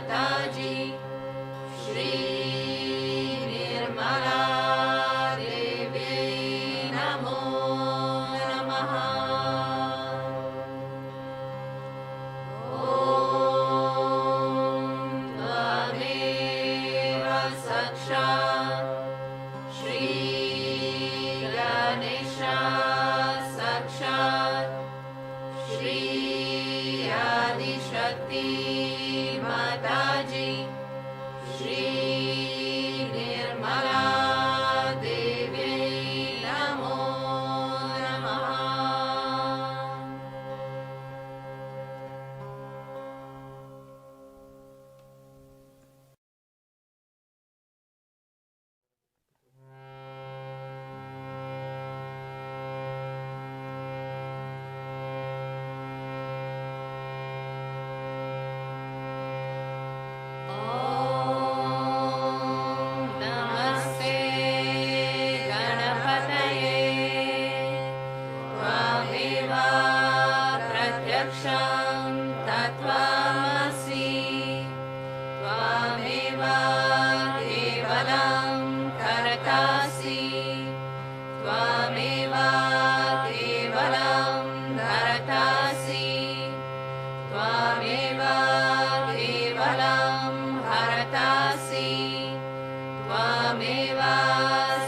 माताजी श्री निर्मला देवी नमो नमः। ॐ त्वमेव साक्षात् श्री गणेशा साक्षात् श्री आदिशक्ति माताजी श्री निर्मला देवी नमो नमः। नमस्ते गणपतये त्वमेव प्रत्यक्षं तत्त्वमसि त्वमेव केवलं कर्तासि त्वमेव केवलं धर्तासि त्वमेव केवलं हरतासि त्वमेव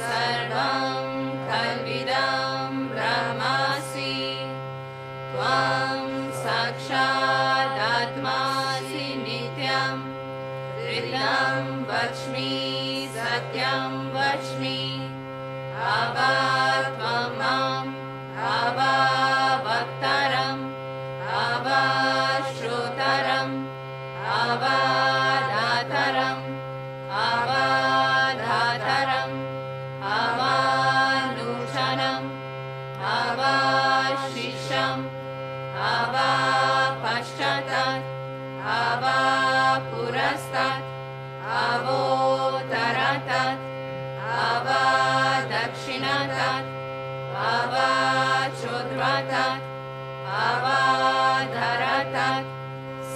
सर्वं कल्विदं ब्रह्मासि त्वं साक्षादात्मासि नित्यं हृदं वच्मि सत्यं वच्मि अवा त्वं माम् अवा वक्तारम् अवा श्रोतारम् अवा दातारम् अवा धातारम् अवा नूतनम् अवा शिष्यम् अवा पश्चातात् अवा पुरस्तात् अवोत्तरातात् अवा दक्षिणातात् अवा चोद्वातात् अवाधरतात्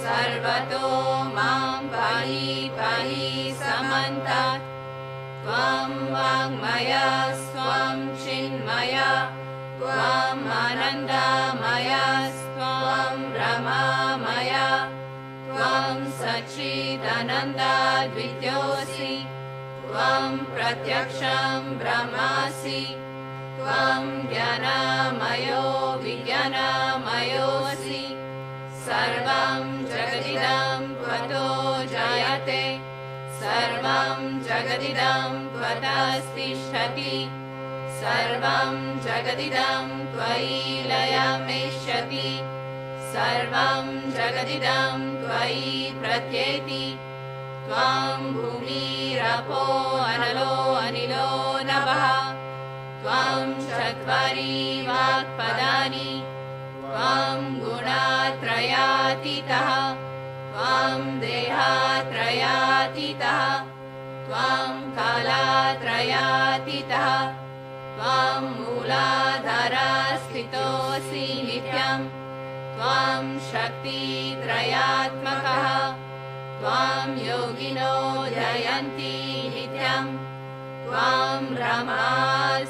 सर्वतो मां पाहि पाहि समन्तात् त्वं वाङ्मया स्वं चिन्मया त्वम् आनन्दमया स्वं ब्रह्ममया त्वं सच्चिदानन्दद्वितीयोऽसि त्वं प्रत्यक्षं ब्रह्मासि त्वं ज्ञानमयो विज्ञानमयोऽसि सर्वं जगदिदं त्वतो जायते सर्वं जगदिदं त्वतस्तिष्ठति सर्वं जगदिदं त्वयि लयमेष्यति सर्वं जगदिदं त्वयि प्रत्येति त्वं भूमिरपो अनलो अनिलो नभः त्वं चत्वारि वाक्पदानि त्वं गुणत्रयातीतः त्वं देहत्रयातीतः त्वं कालत्रयातीतः त्वं मूलाधारस्थितोऽसि नित्यं त्वं शक्तित्रयात्मकः त्वं योगिनो जयन्ति नित्यं त्वं ब्रह्मा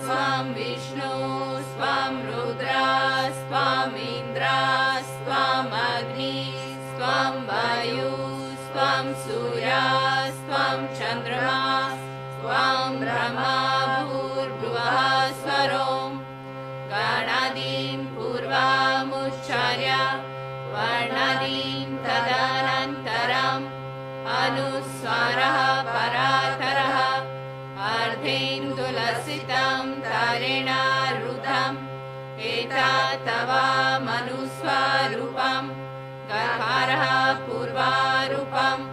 स्वं विष्णु स्वं रुद्रा स्वं इन्द्रा स्वं अग्नि स्वं वायु स्वं सूर्या स्वं चन्द्रमा स्वं ब्रह्मा भूर्भुवः स्वरों गणादीं पूर्वमुच्चार्य वर्णादीं तदनन्तरम् अनुस्वारः परातरः अर्धेन्दुलसितं तारेण रुद्धम् एतत् तव मनुस्वरूपम् गकारः पूर्वारूपम्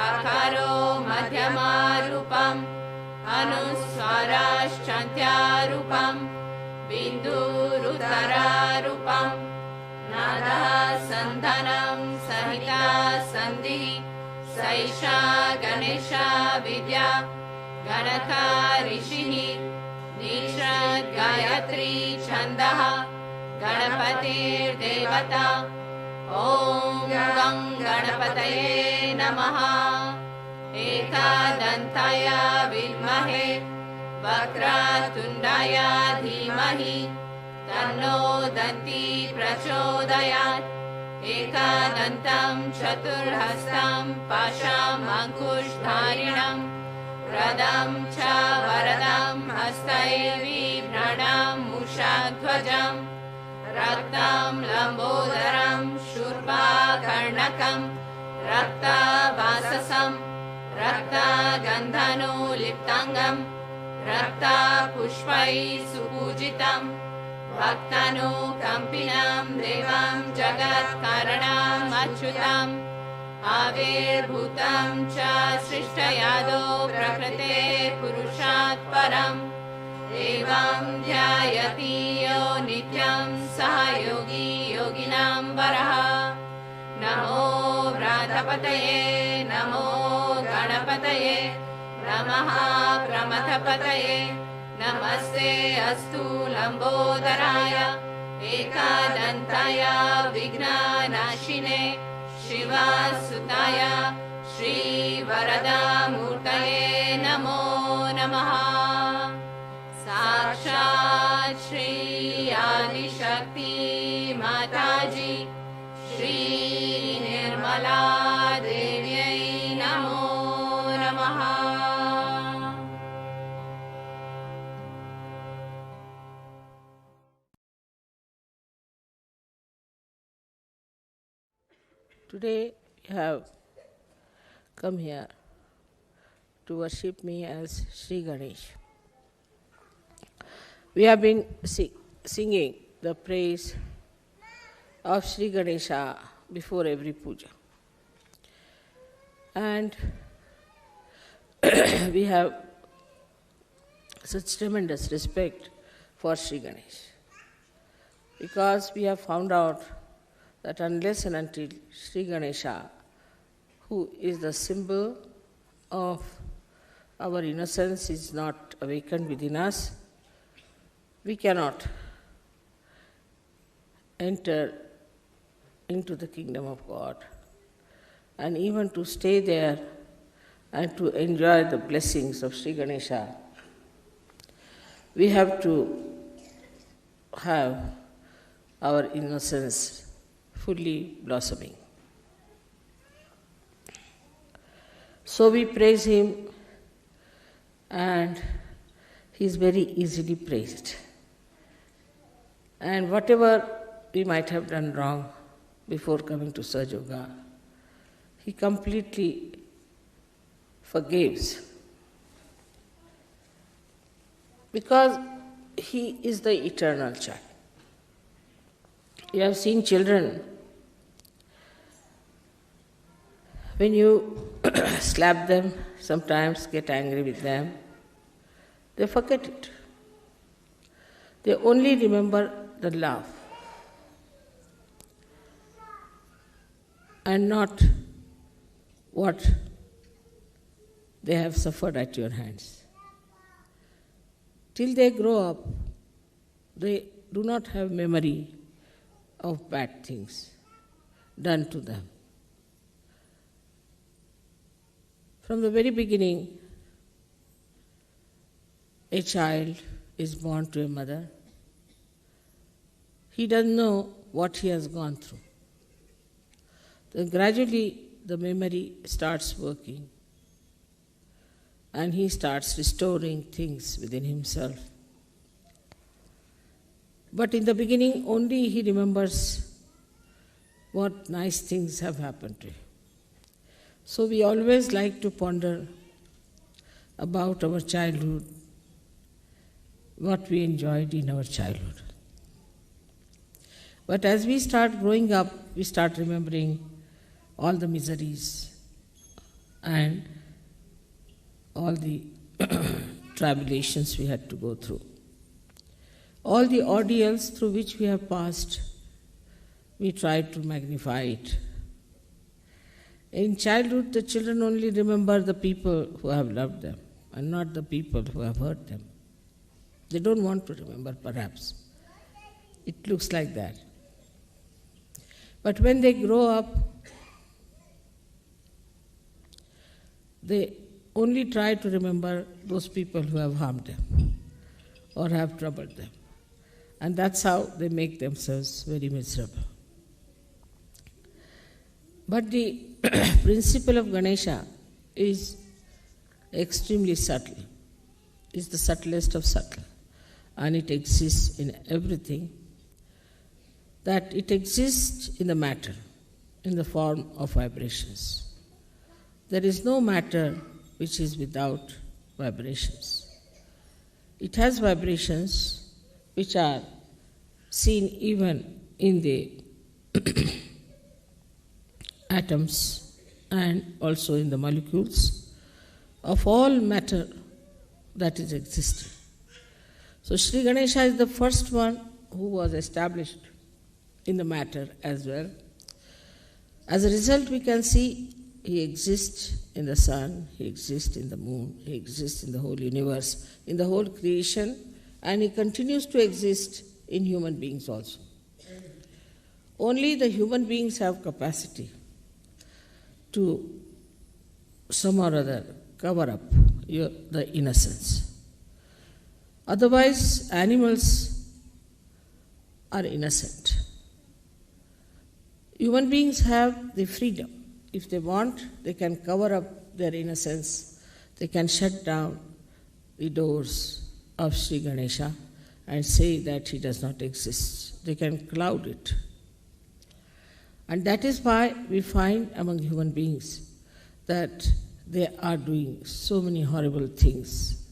आकारो मध्यमारूपम् अनुस्वाराश्चान्त्यारूपम् बिन्दुरुदरारूपम् नादः सन्धानं सहिता सन्धिः सैषा गणेशा विद्या गणका ऋषिः निषद् गायत्री छन्दः गणपतिर्देवता ॐ गं गणपतये नमः। नमः। एकदन्ताय विद्महे वक्रतुण्डाय धीमहि तन्नो दन्ती प्रचोदयात्। एकदन्तं चतुर्हस्तं पाशमङ्कुशधारिणं रदं च वरदं हस्तैर्बिभ्रणं मूषध्वजं रक्तं लम्बोदरं शूर्पकर्णकं रक्तवाससं रक्तगन्धनुलिप्ताङ्गं रक्तपुष्पैः सुपूजितं भक्तानुकम्पिनं देवं जगत्कारणम् अच्युतम् आविर्भूतं च सृष्टयादो प्रकृते पुरुषात् परम् एवं ध्यायति यो नित्यं सः योगी योगिनां वरः। नमो व्रातपतये नमो गणपतये नमः प्रमथपतये नमस्ते अस्तु लम्बोदराय एकदन्ताय विघ्ननाशिने शिवसुताय श्रीवरदामूर्तये नमो नमः। साक्षात् श्री आदिशक्ति माताजी श्री निर्मला देव्यै नमो नमः। Today you have come here to worship me as Sri Ganesh. We have been singing the praise of Sri Ganesha before every puja. And we have such tremendous respect for Sri Ganesh because we have found out that unless and until Sri Ganesha, who is the symbol of our innocence, is not awakened within us, we cannot enter into the kingdom of God. And even to stay there and to enjoy the blessings of Sri Ganesha, we have to have our innocence fully blossoming. So we praise him, and he is very easily praised. And whatever we might have done wrong before coming to Sahaja Yoga, he completely forgives. Because he is the eternal child. You have seen children, when you slap them, sometimes get angry with them, they forget it. They only remember the love and not what they have suffered at your hands. Till they grow up, they do not have memory of bad things done to them. From the very beginning, a child is born to a mother. He doesn't know what he has gone through. Then gradually the memory starts working and he starts restoring things within himself. But in the beginning only he remembers what nice things have happened to him. So we always like to ponder about our childhood, what we enjoyed in our childhood. But as we start growing up, we start remembering all the miseries and all the tribulations we had to go through. All the ordeals through which we have passed, we try to magnify it. In childhood, the children only remember the people who have loved them and not the people who have hurt them. They don't want to remember, perhaps. It looks like that. But when they grow up, they only try to remember those people who have harmed them or have troubled them. And that's how they make themselves very miserable. But the principle of Ganesha is extremely subtle. It's the subtlest of subtle. And it exists in everything. That it exists in the matter, in the form of vibrations. There is no matter which is without vibrations. It has vibrations which are seen even in the atoms and also in the molecules of all matter that is existing. So Sri Ganesha is the first one who was established in the matter as well. As a result, we can see he exists in the sun, he exists in the moon, he exists in the whole universe, in the whole creation, and he continues to exist in human beings also. Only the human beings have capacity to some or other cover up the innocence. Otherwise, animals are innocent. Human beings have the freedom. If they want, they can cover up their innocence. They can shut down the doors of Sri Ganesha and say that he does not exist. They can cloud it. And that is why we find among human beings that they are doing so many horrible things,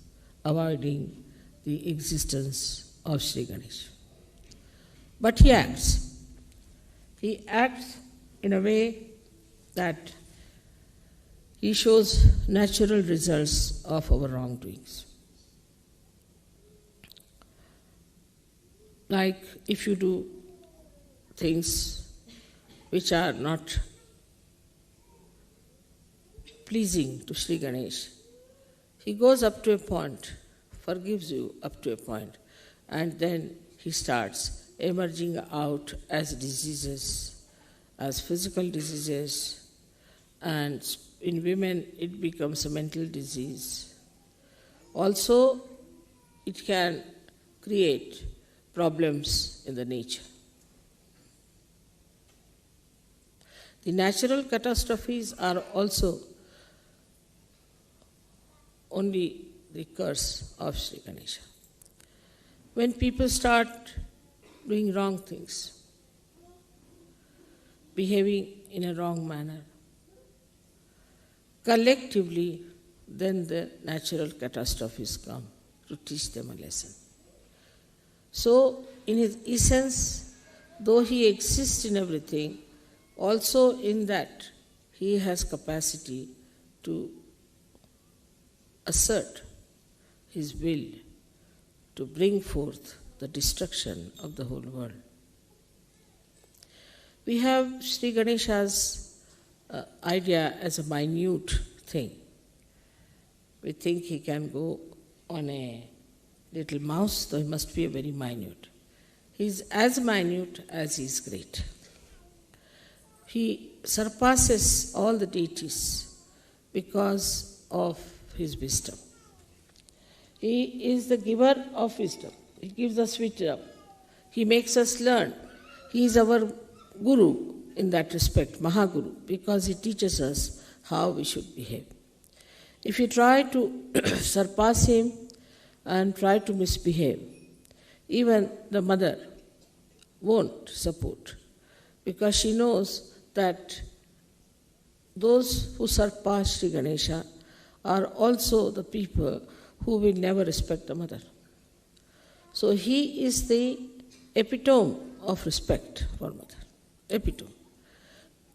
avoiding the existence of Sri Ganesha. But he acts. He acts in a way that he shows natural results of our wrongdoings. Like if you do things which are not pleasing to Sri Ganesh, he goes up to a point, forgives you up to a point, and then he starts emerging out as diseases, as physical diseases, and in women it becomes a mental disease. Also, it can create problems in the nature. The natural catastrophes are also only the curse of Sri Ganesha. When people start doing wrong things, behaving in a wrong manner, collectively, then the natural catastrophes come to teach them a lesson. So, in his essence, though he exists in everything, also in that he has capacity to assert his will to bring forth the destruction of the whole world. We have Sri Ganesha's idea as a minute thing. We think he can go on a little mouse, though he must be a very minute. He is as minute as he is great. He surpasses all the deities because of his wisdom. He is the giver of wisdom. He gives us wisdom. He makes us learn. He is our guru in that respect, Mahaguru, because he teaches us how we should behave. If you try to surpass him and try to misbehave, even the mother won't support, because she knows that those who surpass Sri Ganesha are also the people who will never respect the mother. So he is the epitome of respect for mother. Epitome.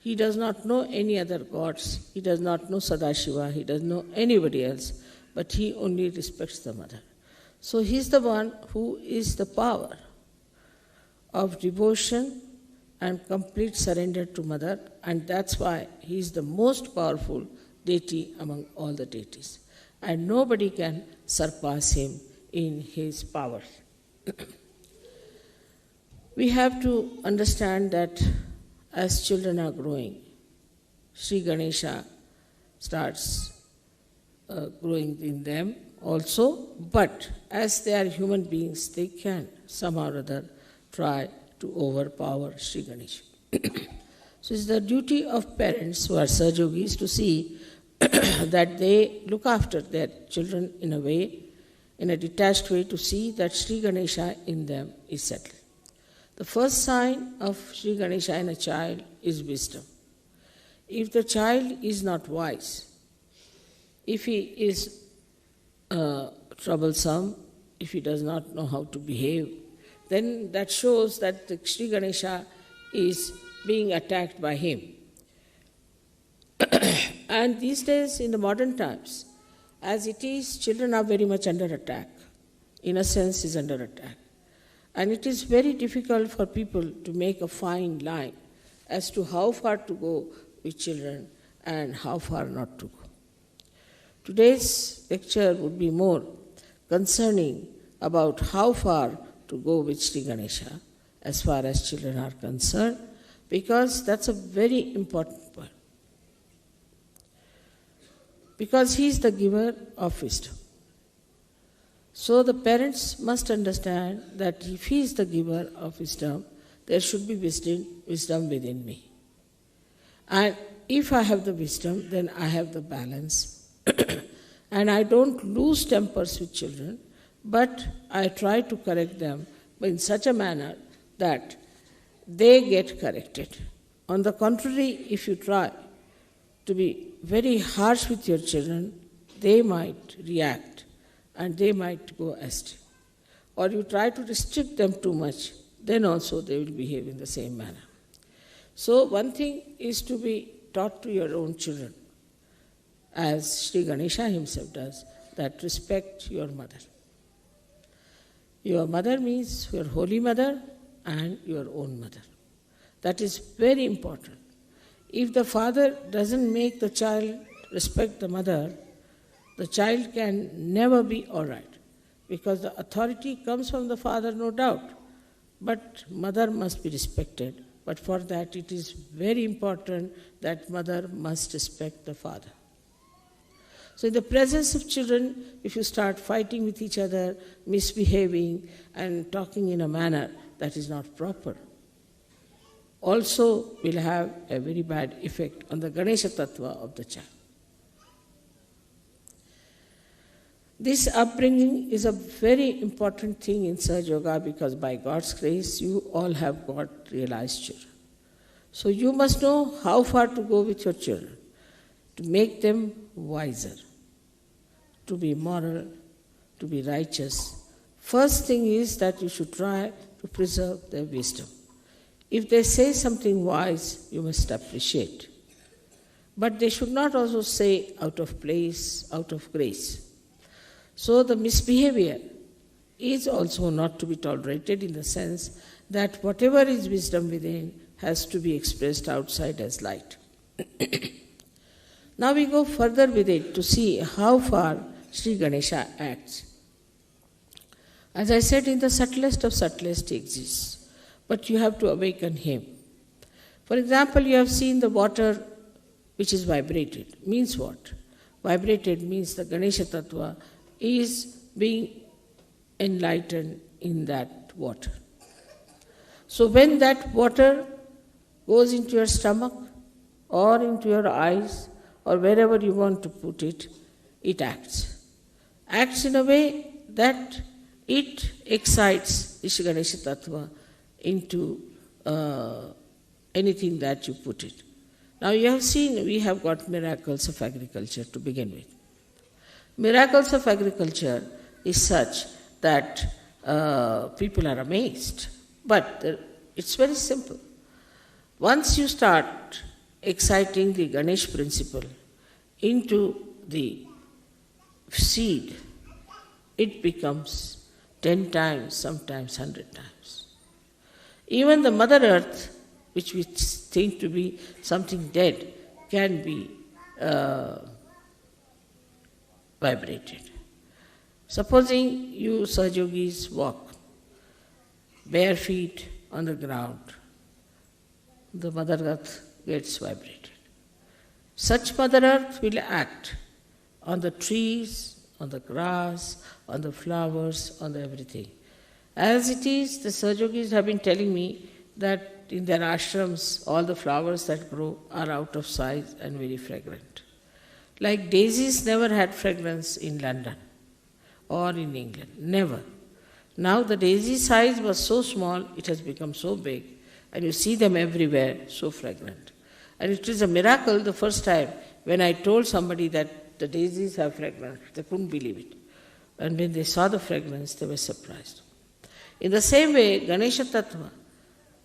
He does not know any other gods. He does not know Sadashiva. He doesn't know anybody else. But he only respects the mother. So he is the one who is the power of devotion and complete surrender to mother. And that's why he is the most powerful deity among all the deities. And nobody can surpass him in his power. We have to understand that as children are growing, Sri Ganesha starts growing in them also, but as they are human beings, they can somehow or other try to overpower Sri Ganesha. So it's the duty of parents who are Sahajogis to see that they look after their children in a way, in a detached way, to see that Sri Ganesha in them is settled. The first sign of Sri Ganesha in a child is wisdom. If the child is not wise, if he is troublesome, if he does not know how to behave, then that shows that the Sri Ganesha is being attacked by him. And these days, in the modern times, as it is, children are very much under attack. Innocence is under attack. And it is very difficult for people to make a fine line as to how far to go with children and how far not to go. Today's lecture would be more concerning about how far to go with Sri Ganesha as far as children are concerned, because that's a very important point. Because he is the giver of wisdom. So the parents must understand that if he is the giver of wisdom, there should be wisdom within me. And if I have the wisdom, then I have the balance. And I don't lose tempers with children, but I try to correct them in such a manner that they get corrected. On the contrary, if you try to be very harsh with your children, they might react and they might go astray. Or you try to restrict them too much, then also they will behave in the same manner. So one thing is to be taught to your own children, as Sri Ganesha himself does, that respect your mother. Your mother means your holy mother and your own mother. That is very important. If the father doesn't make the child respect the mother, the child can never be all right, because the authority comes from the father, no doubt, but mother must be respected. But for that, it is very important that mother must respect the father. So in the presence of children, if you start fighting with each other, misbehaving and talking in a manner that is not proper, also will have a very bad effect on the Ganesha Tattva of the child. This upbringing is a very important thing in Sahaja Yoga, because by God's grace, you all have got realized children. So you must know how far to go with your children, to make them wiser, to be moral, to be righteous. First thing is that you should try to preserve their wisdom. If they say something wise, you must appreciate. But they should not also say out of place, out of grace. So the misbehavior is also not to be tolerated, in the sense that whatever is wisdom within has to be expressed outside as light. Now we go further with it to see how far Sri Ganesha acts. As I said, in the subtlest of subtlest he exists, but you have to awaken him. For example, you have seen the water which is vibrated. Means what? Vibrated means the Ganesha Tattva is being enlightened in that water. So when that water goes into your stomach or into your eyes or wherever you want to put it, it acts. Acts in a way that it excites Sri Ganesha Tattva into anything that you put it. Now you have seen we have got miracles of agriculture to begin with. Miracles of agriculture is such that people are amazed. But it's very simple. Once you start exciting the Ganesh principle into the seed, it becomes 10 times, sometimes 100 times. Even the Mother Earth, which we think to be something dead, can be vibrated. Supposing you Sahajogis walk bare feet on the ground, the Mother Earth gets vibrated. Such Mother Earth will act on the trees, on the grass, on the flowers, on the everything. As it is, the Sahajogis have been telling me that in their ashrams, all the flowers that grow are out of size and very fragrant. Like daisies never had fragrance in London or in England, never. Now the daisy size was so small, it has become so big, and you see them everywhere, so fragrant. And it is a miracle the first time when I told somebody that the daisies have fragrance, they couldn't believe it. And when they saw the fragrance, they were surprised. In the same way, Ganesha Tattva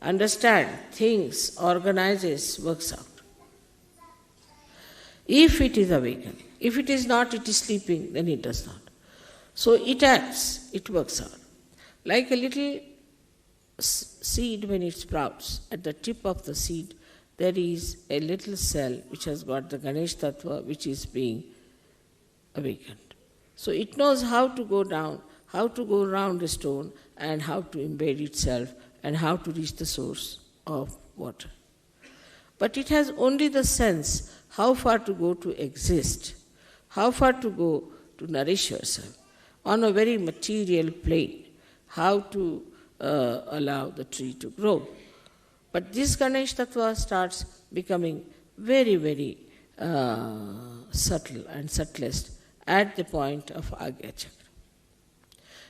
understands things, organizes, works out. If it is awakened, if it is not, it is sleeping, then it does not. So it acts, it works out. Like a little seed when it sprouts, at the tip of the seed, there is a little cell which has got the Ganesh Tattva which is being awakened. So it knows how to go down, how to go around the stone, and how to embed itself, and how to reach the source of water. But it has only the sense how far to go to exist, how far to go to nourish yourself on a very material plane, how to allow the tree to grow. But this Ganesh Tattva starts becoming very, very subtle and subtlest at the point of Agya Chakra.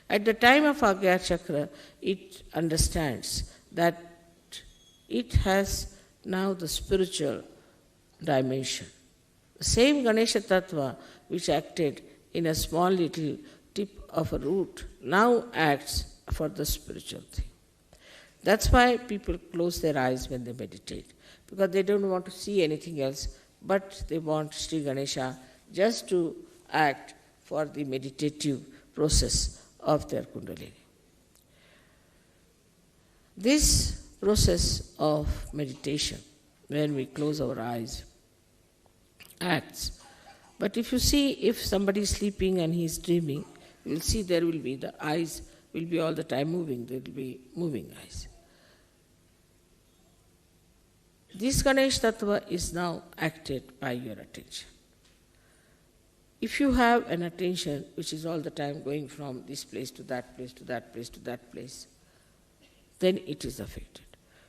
At the time of Agya Chakra, it understands that it has now the spiritual dimension. The same Ganesha Tattva which acted in a small little tip of a root now acts for the spiritual thing. That's why people close their eyes when they meditate, because they don't want to see anything else, but they want Sri Ganesha just to act for the meditative process of their Kundalini. This process of meditation, when we close our eyes, acts. But if you see, if somebody is sleeping and he is dreaming, you will see there will be, the eyes will be all the time moving, there will be moving eyes. This Ganesh Tattva is now acted by your attention. If you have an attention which is all the time going from this place to that place, to that place, to that place, then it is affected.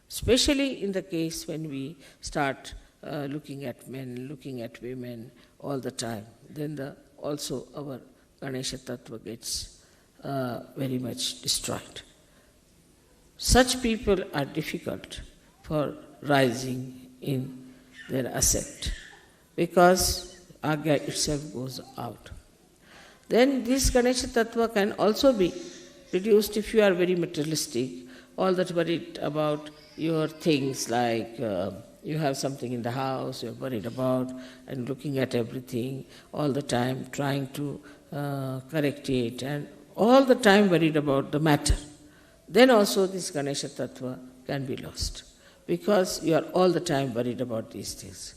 Especially in the case when we start looking at men, looking at women all the time, then also our Ganesha Tattva gets very much destroyed. Such people are difficult for rising in their ascent, because Agya itself goes out. Then this Ganesha Tattva can also be reduced if you are very materialistic, all that worried about your things, like you have something in the house, you're worried about and looking at everything all the time, trying to correct it, and all the time worried about the matter. Then also this Ganesha Tattva can be lost, because you are all the time worried about these things.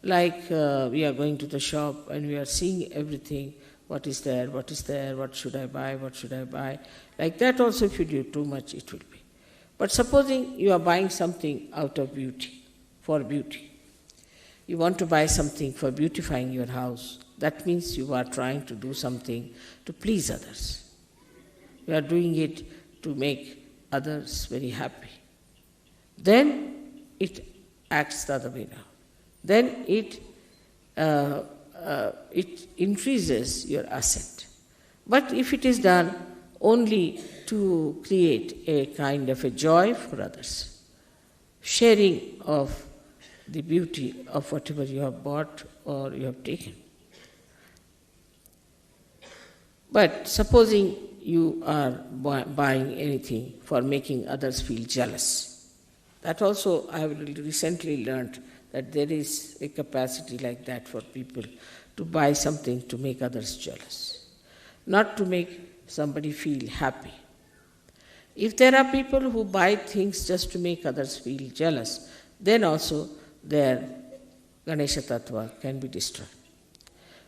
Like we are going to the shop and we are seeing everything, what is there, what should I buy, what should I buy. Like that also, if you do too much, it will be. But supposing you are buying something out of beauty, for beauty. You want to buy something for beautifying your house. That means you are trying to do something to please others. You are doing it to make others very happy. Then it acts the other way around. Then it increases your ascent. But if it is done only to create a kind of a joy for others, sharing of the beauty of whatever you have bought or you have taken. But supposing you are buying anything for making others feel jealous, that also I have recently learned that there is a capacity like that for people to buy something to make others jealous, not to make somebody feel happy. If there are people who buy things just to make others feel jealous, then also their Ganesha Tattva can be destroyed.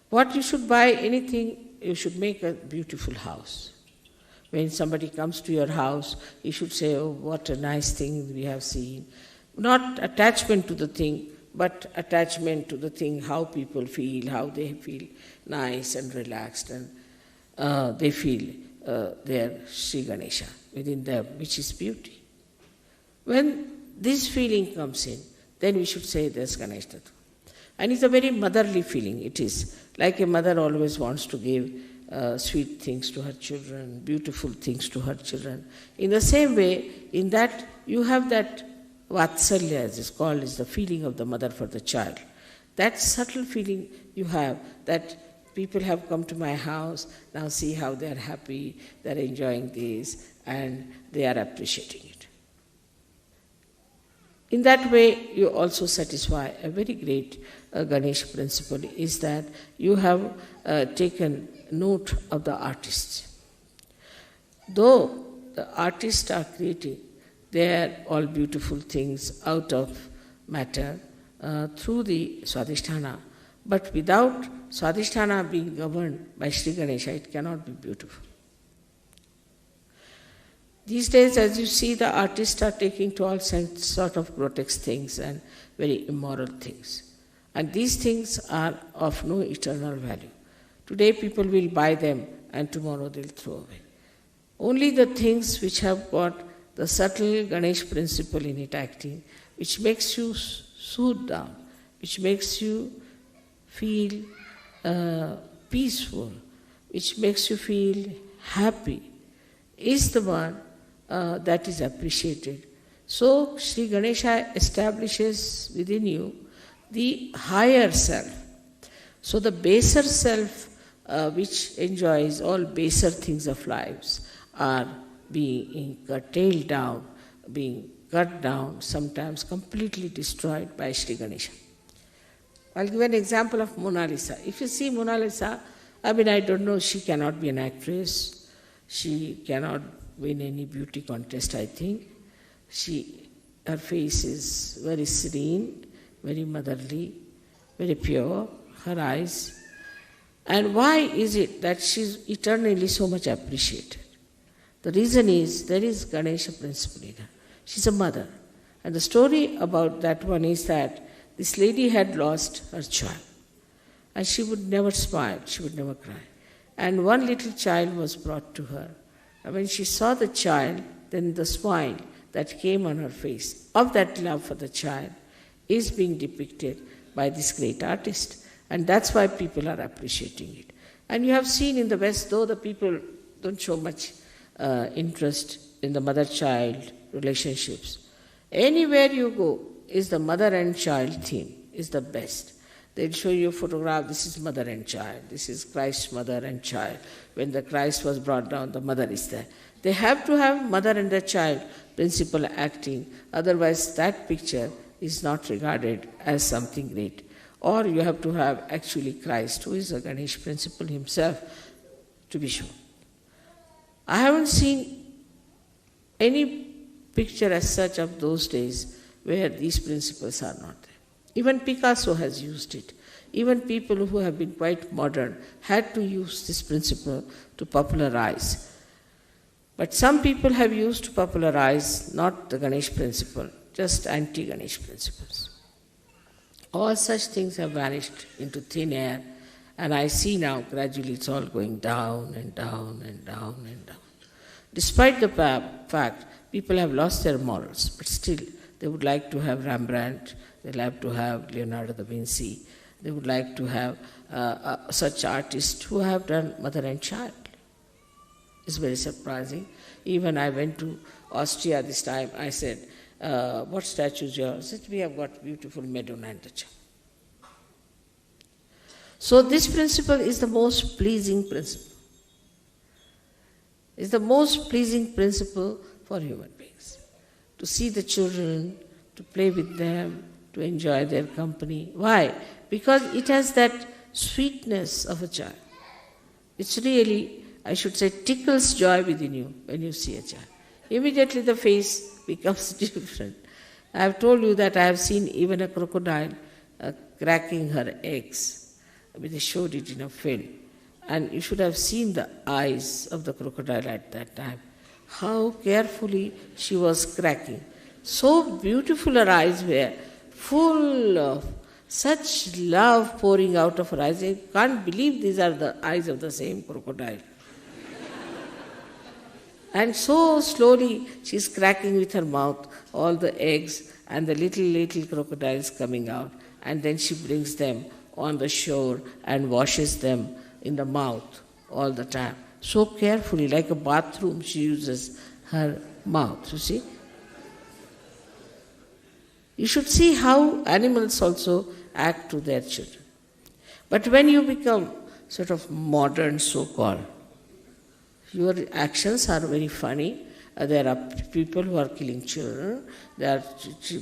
What you should buy anything, you should make a beautiful house. When somebody comes to your house, you should say, oh, what a nice thing we have seen. Not attachment to the thing, but attachment to the thing, how people feel, how they feel nice and relaxed, and they feel their Sri Ganesha within them, which is beauty. When this feeling comes in, then we should say there's Ganesh Tattva. And it's a very motherly feeling, it is. Like a mother always wants to give sweet things to her children, beautiful things to her children. In the same way, in that you have that vatsalya, as it's called, is the feeling of the mother for the child. That subtle feeling you have, that people have come to my house, now see how they are happy, they are enjoying this, and they are appreciating it. In that way, you also satisfy a very great Ganesh principle, is that you have taken note of the artists. Though the artists are creating, they are all beautiful things out of matter through the Swadhisthana, but without Swadhisthana being governed by Sri Ganesha, it cannot be beautiful. These days, as you see, the artists are taking to all sort of grotesque things and very immoral things. And these things are of no eternal value. Today people will buy them and tomorrow they'll throw away. Only the things which have got the subtle Ganesh principle in it acting, which makes you soothe down, which makes you feel peaceful, which makes you feel happy, is the one that is appreciated. So Sri Ganesha establishes within you the higher self. So the baser self, which enjoys all baser things of lives, are being curtailed down, being cut down, sometimes completely destroyed by Sri Ganesha. I'll give an example of Mona Lisa. If you see Mona Lisa, I don't know, she cannot be an actress. She cannot win any beauty contest, I think. Her face is very serene, very motherly, very pure, her eyes. And why is it that she's eternally so much appreciated? The reason is there is Ganesha principle in her. She's a mother. And the story about that one is that this lady had lost her child. And she would never smile, she would never cry. And one little child was brought to her. And when she saw the child, then the smile that came on her face of that love for the child is being depicted by this great artist. And that's why people are appreciating it. And you have seen in the West, though the people don't show much interest in the mother-child relationships, anywhere you go is the mother and child theme is the best. They'll show you a photograph, this is mother and child, this is Christ's mother and child. When the Christ was brought down, the mother is there. They have to have mother and the child principle acting, otherwise that picture is not regarded as something great. Or you have to have actually Christ, who is a Ganesh principle himself, to be shown. I haven't seen any picture as such of those days where these principles are not there. Even Picasso has used it. Even people who have been quite modern had to use this principle to popularize. But some people have used to popularize not the Ganesh principle, just anti-Ganesh principles. All such things have vanished into thin air, and I see now gradually it's all going down and down and down and down. Despite the fact people have lost their morals, but still they would like to have Rembrandt, they'd like to have Leonardo da Vinci, they would like to have such artists who have done mother and child. It's very surprising. Even I went to Austria this time, I said, what statues you have? I said, we have got beautiful Madonna and the child. So this principle is the most pleasing principle. It's the most pleasing principle for human beings. To see the children, to play with them, to enjoy their company. Why? Because it has that sweetness of a child. It's really, I should say, tickles joy within you when you see a child. Immediately the face becomes different. I have told you that I have seen even a crocodile cracking her eggs. They showed it in a film. And you should have seen the eyes of the crocodile at that time. How carefully she was cracking. So beautiful her eyes were. full of such love pouring out of her eyes. I can't believe these are the eyes of the same crocodile. And so slowly she's cracking with her mouth all the eggs and the little crocodiles coming out. And then she brings them on the shore and washes them in the mouth all the time. So carefully, like a bathroom, she uses her mouth, you see. You should see how animals also act to their children. But when you become sort of modern, so-called, your actions are very funny. There are people who are killing children. There are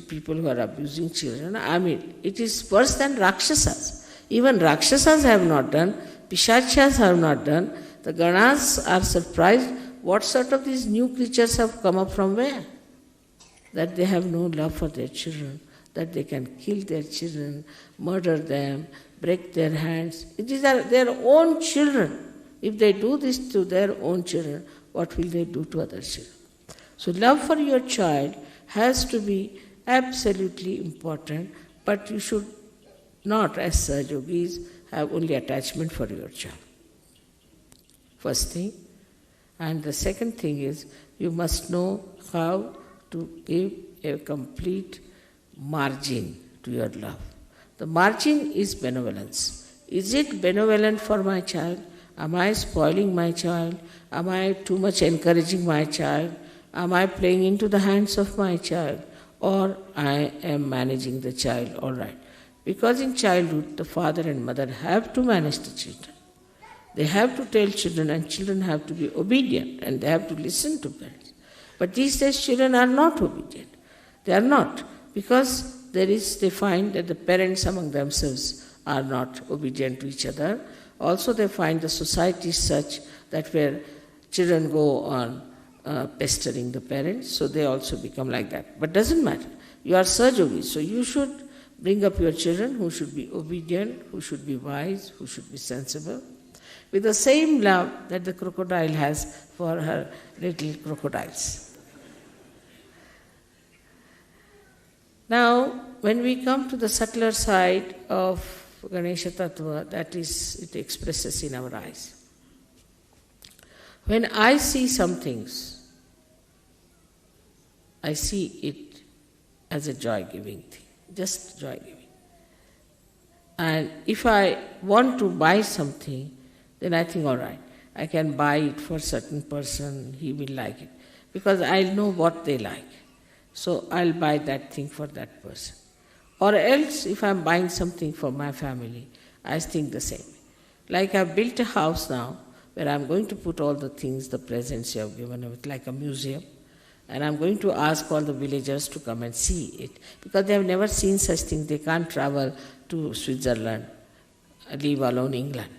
people who are abusing children. I mean, it is worse than Rakshasas. Even Rakshasas have not done. Pishachas have not done. The Ganas are surprised. What sort of these new creatures have come up from where? That they have no love for their children, that they can kill their children, murder them, break their hands. It is their own children. If they do this to their own children, what will they do to other children? So love for your child has to be absolutely important, but you should not, as Saj Yogis, have only attachment for your child. First thing. And the second thing is, you must know how to give a complete margin to your love. The margin is benevolence. Is it benevolent for my child? Am I spoiling my child? Am I too much encouraging my child? Am I playing into the hands of my child? Or I am managing the child all right? Because in childhood, the father and mother have to manage the children. They have to tell children, and children have to be obedient, and they have to listen to parents. But these days, children are not obedient. They are not, because they find that the parents among themselves are not obedient to each other. Also, they find the society such that where children go on pestering the parents, so they also become like that. But doesn't matter. You are Saj Yogis, so you should bring up your children who should be obedient, who should be wise, who should be sensible, with the same love that the crocodile has for her little crocodiles. Now, when we come to the subtler side of Ganesha Tattva, that is, it expresses in our eyes. When I see some things, I see it as a joy-giving thing, just joy-giving. And if I want to buy something, then I think, all right, I can buy it for a certain person, he will like it. Because I know what they like. So I'll buy that thing for that person. Or else, if I'm buying something for my family, I think the same. Like I've built a house now, where I'm going to put all the things, the presents you have given, with like a museum. And I'm going to ask all the villagers to come and see it. Because they have never seen such things. They can't travel to Switzerland, leave alone England.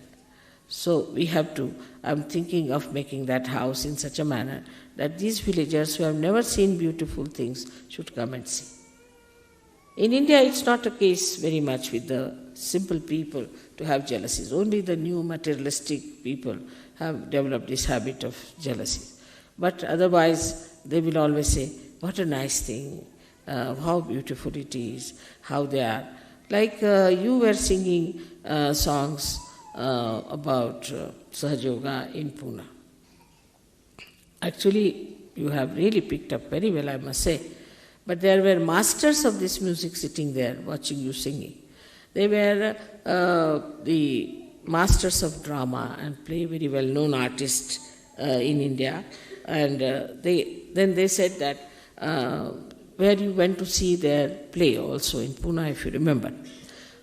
So we have to, I'm thinking of making that house in such a manner that these villagers who have never seen beautiful things should come and see. In India, it's not a case very much with the simple people to have jealousies. Only the new materialistic people have developed this habit of jealousy. But otherwise, they will always say, what a nice thing, how beautiful it is, how they are. Like you were singing songs about Sahaja Yoga in Pune. Actually, you have really picked up very well, I must say. But there were masters of this music sitting there watching you singing. They were the masters of drama and play very well-known artists in India. And then they said that where you went to see their play also in Pune, if you remember.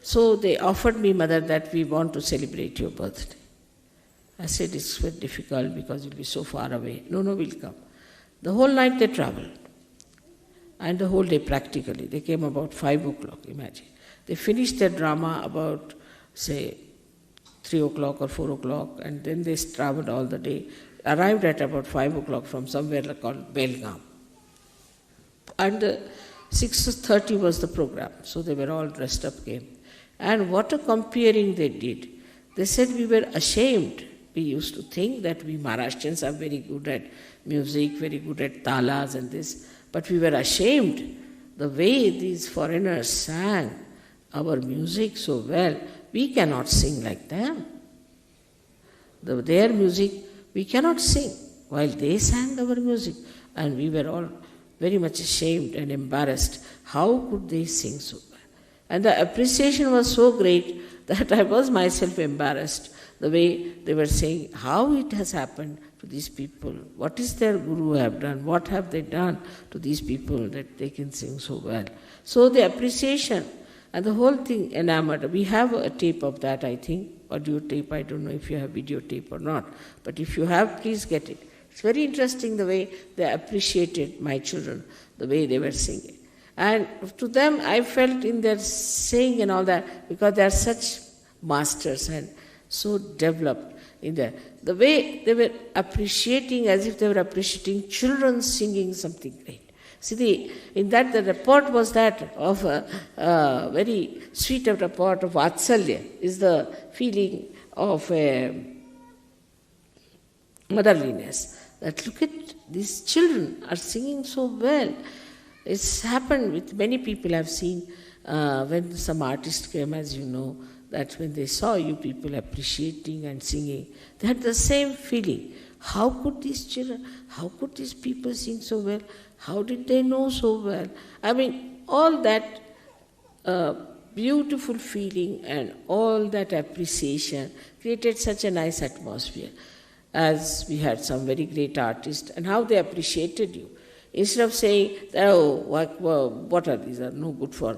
So they offered me, Mother, that we want to celebrate your birthday. I said, it's very difficult because you'll be so far away. No, we'll come. The whole night they traveled. And the whole day practically. They came about 5 o'clock, imagine. They finished their drama about, say, 3 o'clock or 4 o'clock, and then they traveled all the day. Arrived at about 5 o'clock from somewhere called Belgaum. And 6:30 was the program, so they were all dressed up, came. And what a comparing they did. They said we were ashamed. We used to think that we Maharashtrians are very good at music, very good at talas and this, but we were ashamed. the way these foreigners sang our music so well, we cannot sing like them. Their music, we cannot sing while they sang our music. And we were all very much ashamed and embarrassed. How could they sing so well? And the appreciation was so great that I was myself embarrassed, the way they were saying how it has happened to these people. What is their guru have done? What have they done to these people that they can sing so well? So the appreciation and the whole thing enamored. We have a tape of that, I think. Audio tape, I don't know if you have videotape or not. But if you have, please get it. It's very interesting the way they appreciated my children, the way they were singing. And to them, I felt in their saying and all that, because they are such masters and so developed in there. The way they were appreciating, as if they were appreciating children singing something great. See, in that the report was that of a very sweet report of Vatsalya, is the feeling of motherliness. That look at these children are singing so well. It's happened with many people I've seen when some artist came, as you know, that when they saw you people appreciating and singing, they had the same feeling. How could these children, how could these people sing so well? How did they know so well? I mean, all that beautiful feeling and all that appreciation created such a nice atmosphere. As we had some very great artists, and how they appreciated you. Instead of saying, oh, what are these, are no good for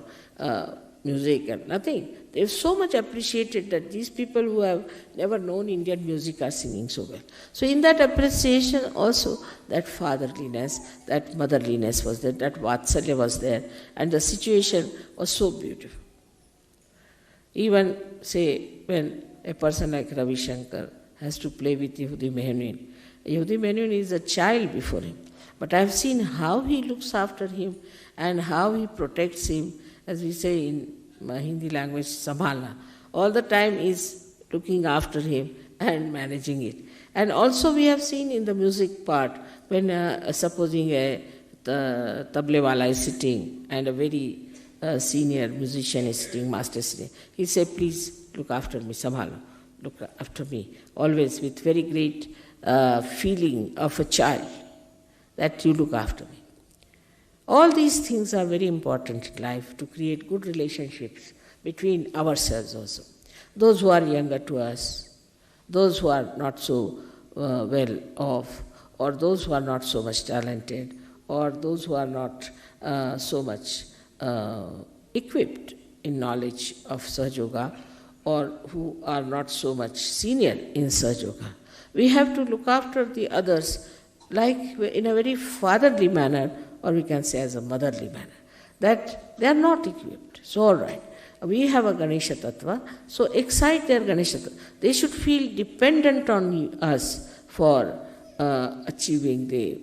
music and nothing. They've so much appreciated that these people who have never known Indian music are singing so well. So in that appreciation also, that fatherliness, that motherliness was there, that Vatsalya was there, and the situation was so beautiful. Even, say, when a person like Ravi Shankar has to play with Yehudi Menuhin. Yehudi Menuhin is a child before him. But I've seen how he looks after him and how he protects him, as we say in Hindi language, Sambhalna. All the time is looking after him and managing it. And also we have seen in the music part, when supposing a tablewala is sitting and a very senior musician is sitting, master sitting, he say, please look after me, Sambhalna. Look after me, always with very great feeling of a child, that you look after me. All these things are very important in life to create good relationships between ourselves also. Those who are younger to us, those who are not so well off, or those who are not so much talented, or those who are not so much equipped in knowledge of Sahaja Yoga, or who are not so much senior in Sahaja Yoga. We have to look after the others like in a very fatherly manner, or we can say as a motherly manner, that they are not equipped. So all right, we have a Ganesha Tattva, so excite their Ganesha Tattva. They should feel dependent on us for achieving the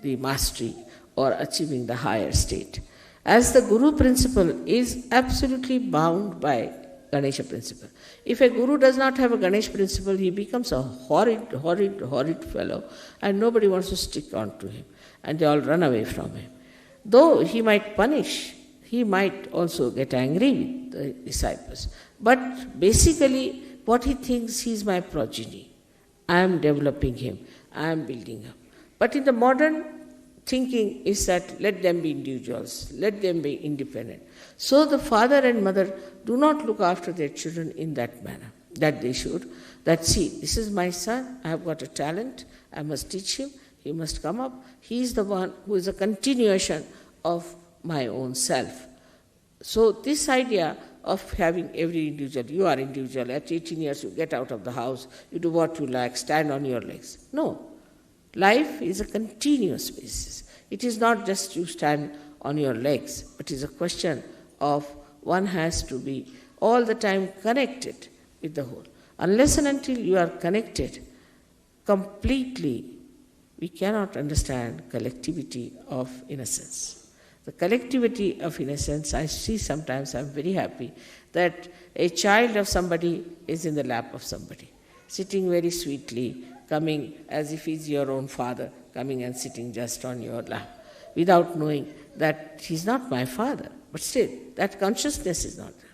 mastery or achieving the higher state. As the Guru principle is absolutely bound by Ganesha principle. If a Guru does not have a Ganesha principle, he becomes a horrid fellow, and nobody wants to stick on to him, and they all run away from him. Though he might punish, he might also get angry with the disciples. But basically, what he thinks, he is my progeny. I am developing him, I am building him. But in the modern thinking is that let them be individuals, let them be independent. So the father and mother do not look after their children in that manner, that they should. That see, this is my son, I have got a talent, I must teach him, he must come up. He is the one who is a continuation of my own self. So this idea of having every individual, you are individual, at 18 years you get out of the house, you do what you like, stand on your legs. No. Life is a continuous basis. It is not just you stand on your legs, but it is a question of one has to be all the time connected with the whole. Unless and until you are connected completely, we cannot understand collectivity of innocence. The collectivity of innocence, I see sometimes, I'm very happy that a child of somebody is in the lap of somebody, sitting very sweetly, coming as if he's your own father, coming and sitting just on your lap, without knowing that he's not my father, but still, that consciousness is not there.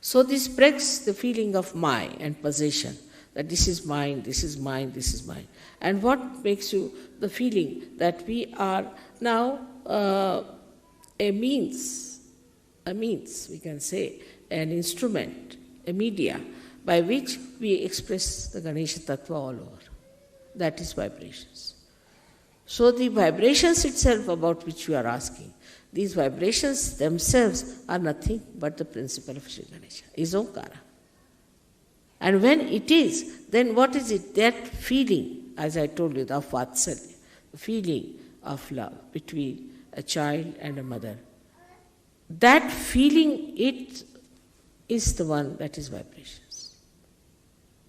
So this breaks the feeling of my and possession, that this is mine, this is mine, this is mine. And what makes you the feeling that we are now a means, we can say, an instrument, a media, by which we express the Ganesha Tattva all over. That is vibrations. So the vibrations itself about which you are asking, these vibrations themselves are nothing but the principle of Sri Ganesha, is Omkara. And when it is, then what is it? That feeling, as I told you, of Vatsalya, the feeling of love between a child and a mother. That feeling, it is the one that is vibrations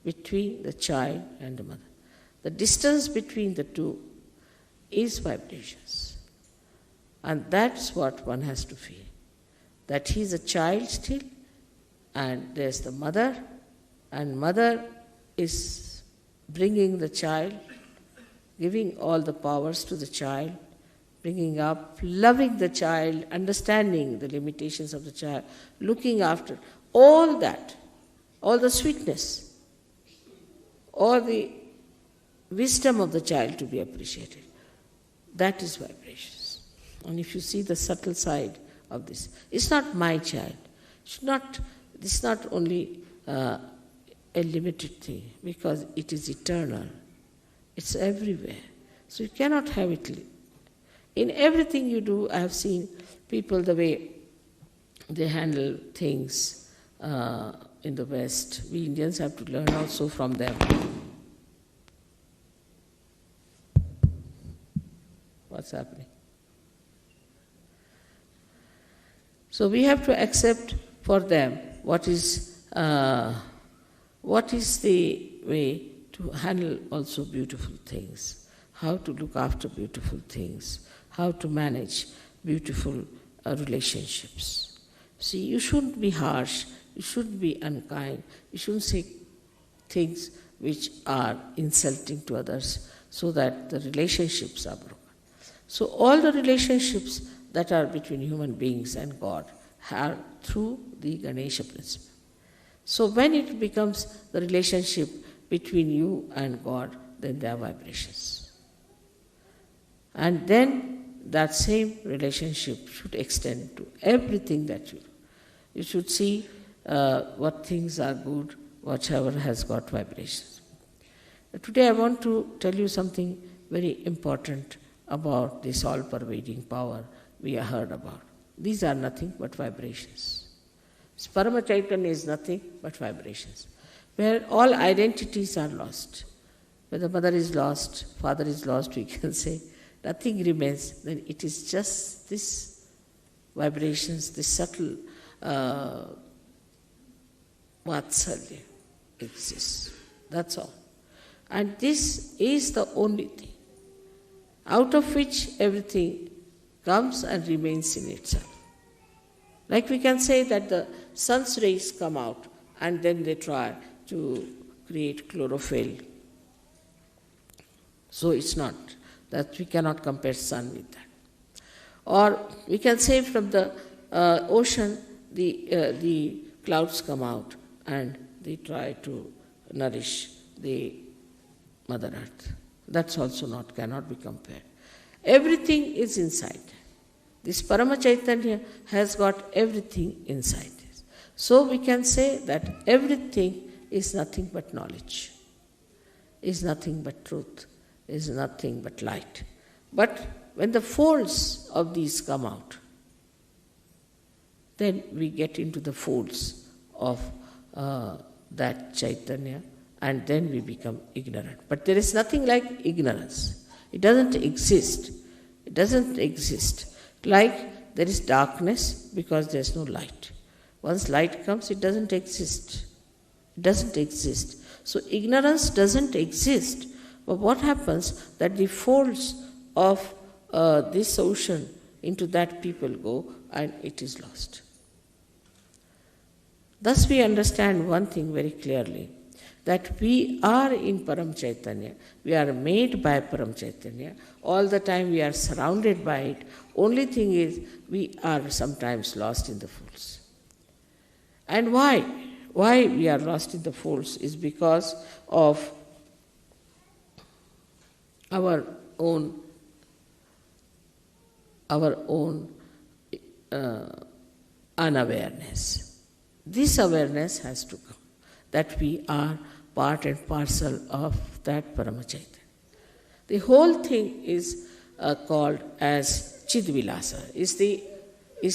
between the child and the mother. The distance between the two is vibrations. And that's what one has to feel. That he is a child still, and there's the mother, and mother is bringing the child, giving all the powers to the child, bringing up, loving the child, understanding the limitations of the child, looking after all that, all the sweetness, all the wisdom of the child to be appreciated. That is vibrations. And if you see the subtle side of this, it's not my child. This is not only a limited thing, because it is eternal. It's everywhere. So you cannot have it. In everything you do, I have seen people, the way they handle things in the West. We Indians have to learn also from them. What's happening? So we have to accept for them what is the way to handle also beautiful things, how to look after beautiful things, how to manage beautiful relationships. See, you shouldn't be harsh, you shouldn't be unkind, you shouldn't say things which are insulting to others so that the relationships are broken. So all the relationships that are between human beings and God are through the Ganesha principle. So when it becomes the relationship between you and God, then there are vibrations. And then that same relationship should extend to everything that you do. You should see what things are good, whatever has got vibrations. Today I want to tell you something very important about this all-pervading power we have heard about. These are nothing but vibrations. Parama Chaitanya is nothing but vibrations, where all identities are lost. Where the mother is lost, father is lost, we can say, nothing remains, then it is just this vibrations, this subtle Vatsalya exists. That's all. And this is the only thing, out of which everything comes and remains in itself. Like we can say that the sun's rays come out and then they try to create chlorophyll. So it's not, that we cannot compare sun with that. Or we can say from the ocean, the clouds come out and they try to nourish the Mother Earth. That's also cannot be compared. Everything is inside. This Parama Chaitanya has got everything inside this. So we can say that everything is nothing but knowledge, is nothing but truth, is nothing but light. But when the folds of these come out, then we get into the folds of that Chaitanya, and then we become ignorant. But there is nothing like ignorance. It doesn't exist. It doesn't exist. Like there is darkness because there is no light. Once light comes, it doesn't exist. It doesn't exist. So ignorance doesn't exist. But what happens that the folds of this ocean, into that people go and it is lost. Thus we understand one thing very clearly, that we are in Param Chaitanya, we are made by Param Chaitanya, all the time we are surrounded by it. Only thing is, we are sometimes lost in the folds. And why? Why we are lost in the folds is because of our own unawareness. This awareness has to come, that we are part and parcel of that Paramachaitanya. The whole thing is called as Chidvilasa, is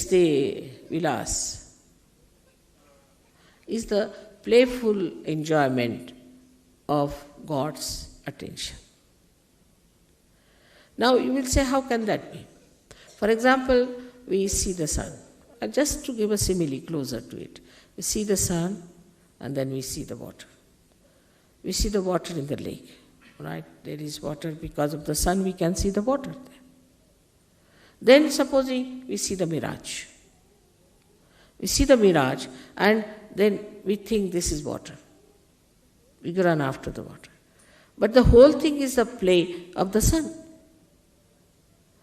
the vilas, is the playful enjoyment of God's attention. Now you will say, how can that be? For example, we see the sun. Just to give a simile closer to it, we see the sun and then we see the water. We see the water in the lake, right? There is water because of the sun, we can see the water there. Then supposing we see the mirage. We see the mirage and then we think this is water. We run after the water. But the whole thing is the play of the sun.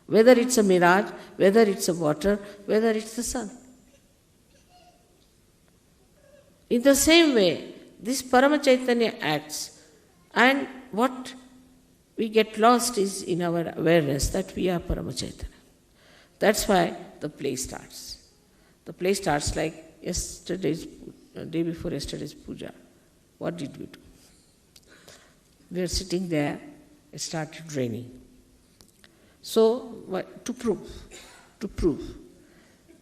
Whether it's a mirage, whether it's a water, whether it's the sun. In the same way, this Paramachaitanya acts, and what we get lost is in our awareness that we are Paramachaitanya. That's why the play starts. The play starts like day before yesterday's puja. What did we do? We were sitting there, it started raining. So, to prove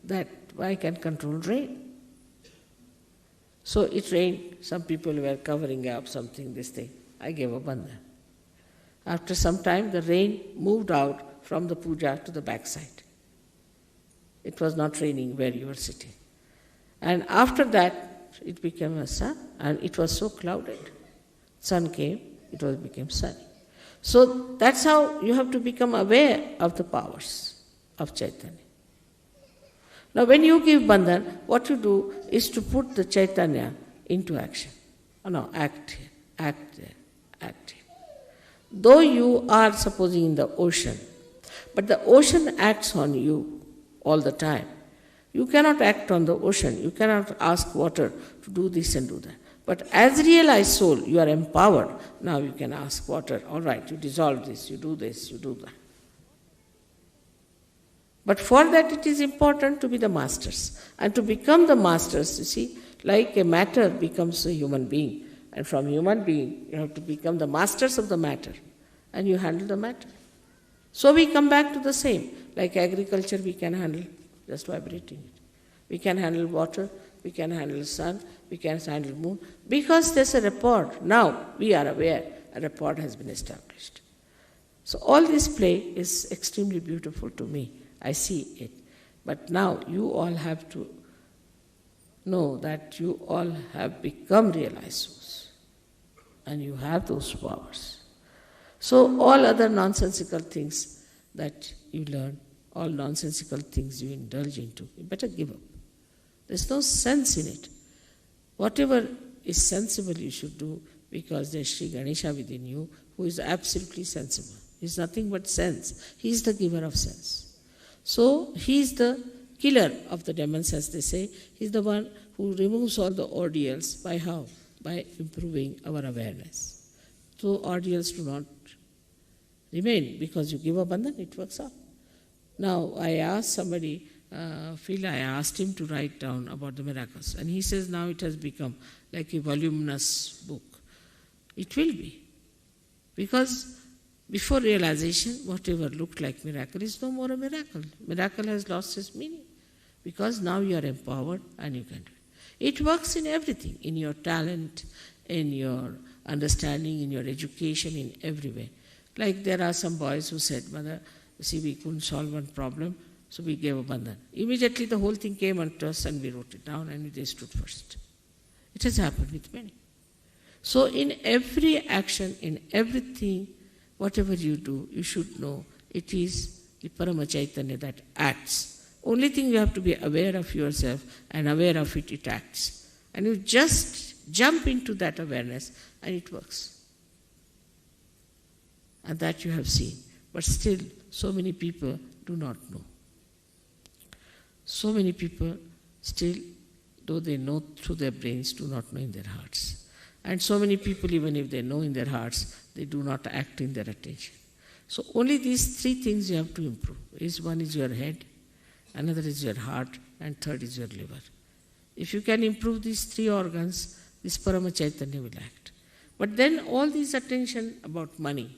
that I can control rain. So it rained, some people were covering up something, this thing. I gave a bandhan. After some time, the rain moved out from the puja to the backside. It was not raining where you were sitting. And after that, it became a sun, and it was so clouded. Sun came, it became sunny. So that's how you have to become aware of the powers of Chaitanya. Now when you give bandhan, what you do is to put the Chaitanya into action. Act here, act there, act here. Though you are supposing in the ocean, but the ocean acts on you all the time. You cannot act on the ocean. You cannot ask water to do this and do that. But as realized soul, you are empowered. Now you can ask water, all right, you dissolve this, you do that. But for that it is important to be the masters. And to become the masters, you see, like a matter becomes a human being. And from human being, you have to become the masters of the matter. And you handle the matter. So we come back to the same. Like agriculture, we can handle just vibrating it. We can handle water, we can handle sun, we can handle moon. Because there's a rapport. Now we are aware a rapport has been established. So all this play is extremely beautiful to me. I see it. But now you all have to know that you all have become realized souls. And you have those powers. So all other nonsensical things that you learn, all nonsensical things you indulge into, you better give up. There's no sense in it. Whatever is sensible you should do, because there's Sri Ganesha within you who is absolutely sensible. He's nothing but sense. He's the giver of sense. So he's the killer of the demons, as they say. He's the one who removes all the ordeals. By how? By improving our awareness. So ordeals do not remain, because you give a bandhan, it works out. Now I asked somebody, Phil, I asked him to write down about the miracles. And he says now it has become like a voluminous book. It will be. Because before realization, whatever looked like miracle is no more a miracle. Miracle has lost its meaning. Because now you are empowered and you can do it. It works in everything, in your talent, in your understanding, in your education, in every way. Like there are some boys who said, Mother, see, we couldn't solve one problem, so we gave a bandhan. Immediately the whole thing came unto us and we wrote it down and they stood first. It has happened with many. So in every action, in everything, whatever you do, you should know it is the Paramachaitanya that acts. Only thing you have to be aware of yourself, and aware of it, it acts. And you just Jump into that awareness and it works. And that you have seen. But still, so many people do not know. So many people still, though they know through their brains, do not know in their hearts. And so many people, even if they know in their hearts, they do not act in their attention. So only these three things you have to improve. One is your head, another is your heart, and third is your liver. If you can improve these three organs, this Parama Chaitanya will act. But then all this attention about money,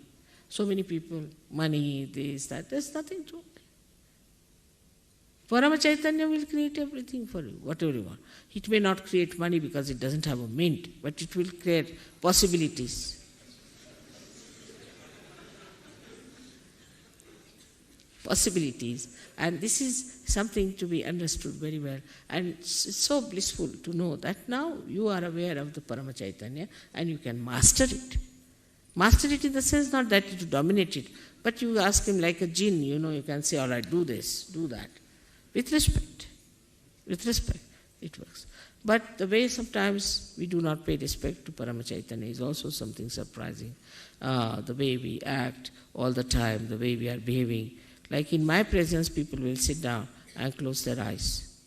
so many people, money, this, that, there's nothing to it. Parama Chaitanya will create everything for you, whatever you want. It may not create money because it doesn't have a mint, but it will create possibilities. Possibilities. And this is something to be understood very well. And it's so blissful to know that now you are aware of the Parama Chaitanya and you can master it. Master it in the sense not that you dominate it, but you ask him like a jinn, you can say, all right, do this, do that. With respect, it works. But the way sometimes we do not pay respect to Parama Chaitanya is also something surprising. The way we act all the time, the way we are behaving. Like in my presence, people will sit down and close their eyes.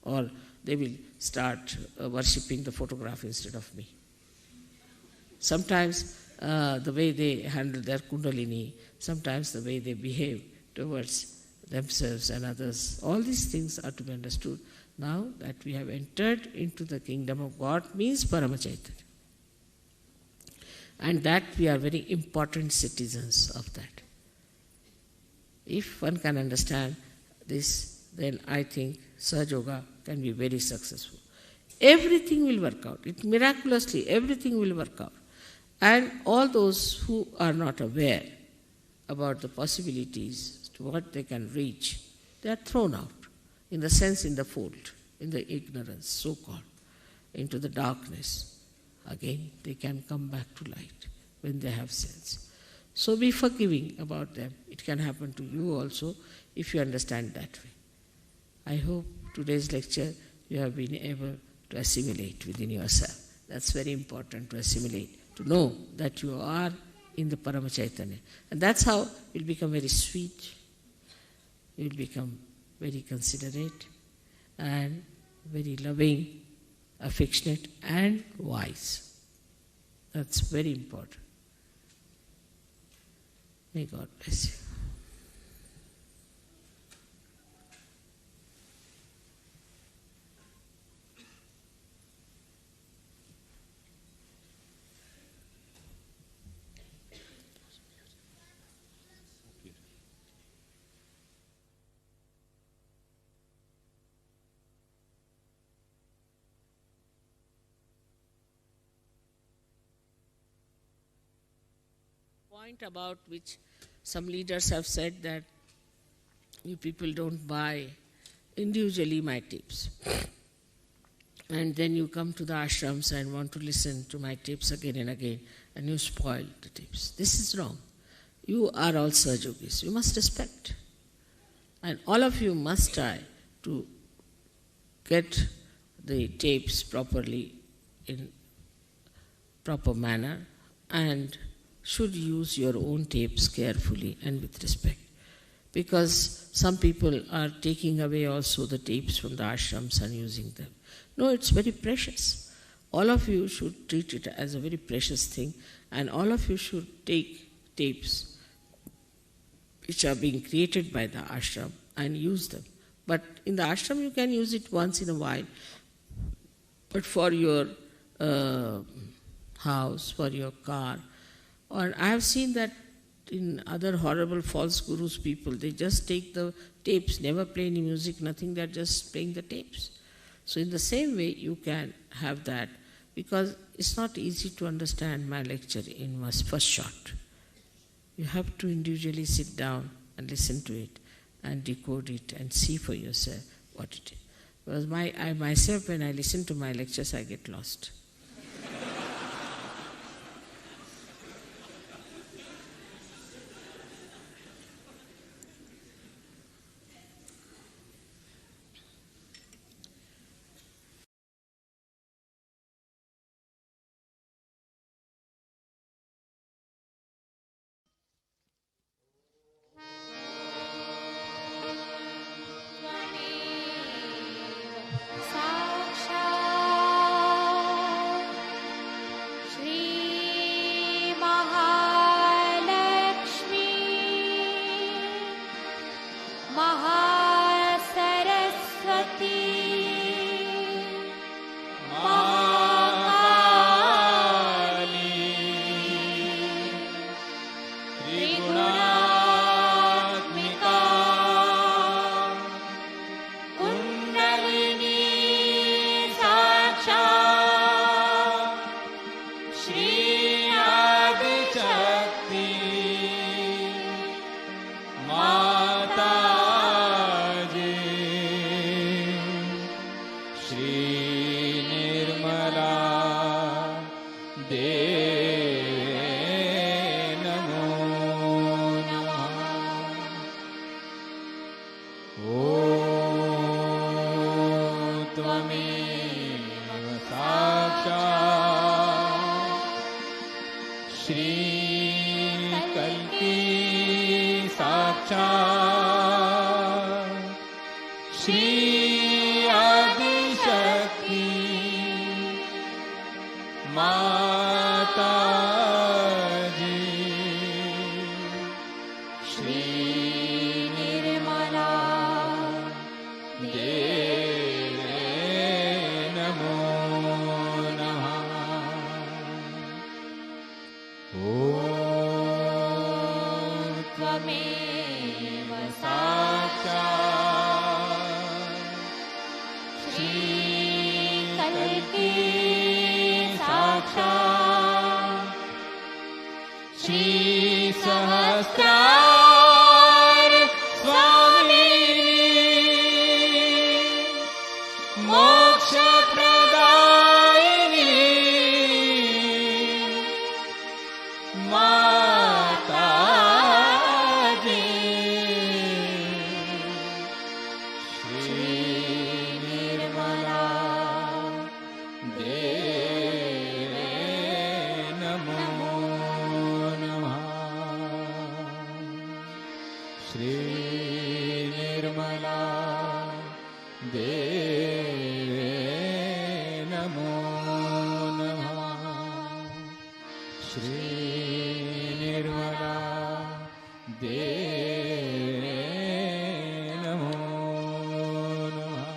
Or they will start worshipping the photograph instead of me. Sometimes the way they handle their kundalini, sometimes the way they behave towards themselves and others, all these things are to be understood. Now that we have entered into the kingdom of God means Parama Chaitanya. And that we are very important citizens of that. If one can understand this, then I think Sahaja Yoga can be very successful. Everything will work out. Miraculously, everything will work out. And all those who are not aware about the possibilities to what they can reach, they are thrown out, in the sense in the fold, in the ignorance, so-called, into the darkness. Again, they can come back to light when they have sense. So be forgiving about them. It can happen to you also if you understand that way. I hope today's lecture you have been able to assimilate within yourself. That's very important, to assimilate, to know that you are in the Parama Chaitanya. And that's how you'll become very sweet, you'll become very considerate and very loving, affectionate and wise. That's very important. May God bless you. Point about which some leaders have said that you people don't buy individually my tapes. And then you come to the ashrams and want to listen to my tapes again and again, and you spoil the tapes. This is wrong. You are all Sahaja Yogis. You must respect. And all of you must try to get the tapes properly, in proper manner, and should use your own tapes carefully and with respect. Because some people are taking away also the tapes from the ashrams and using them. No, it's very precious. All of you should treat it as a very precious thing, and all of you should take tapes which are being created by the ashram and use them. But in the ashram you can use it once in a while. But for your house, for your car, or I have seen that in other horrible false gurus people, they just take the tapes, never play any music, nothing, they're just playing the tapes. So in the same way you can have that, because it's not easy to understand my lecture in my first shot. You have to individually sit down and listen to it and decode it and see for yourself what it is. Because I myself, when I listen to my lectures, I get lost. देवे नमो नमः। ॐ त्वमेव साक्षात् श्रीकल्की साक्षात् श्री आदिशक्ति माताजी श्री निर्मला देवे नमो नमः। ॐ त्वमेव साक्षात् श्रीकल्की साक्षात् श्री सहस्रार स्वामिनी मोक्ष प्रदायिनी माताजी श्री निर्मला देवे नमो नमः। श्री निर्मला देवे नमो नमः। श्री निर्मला देवे नमो नमः।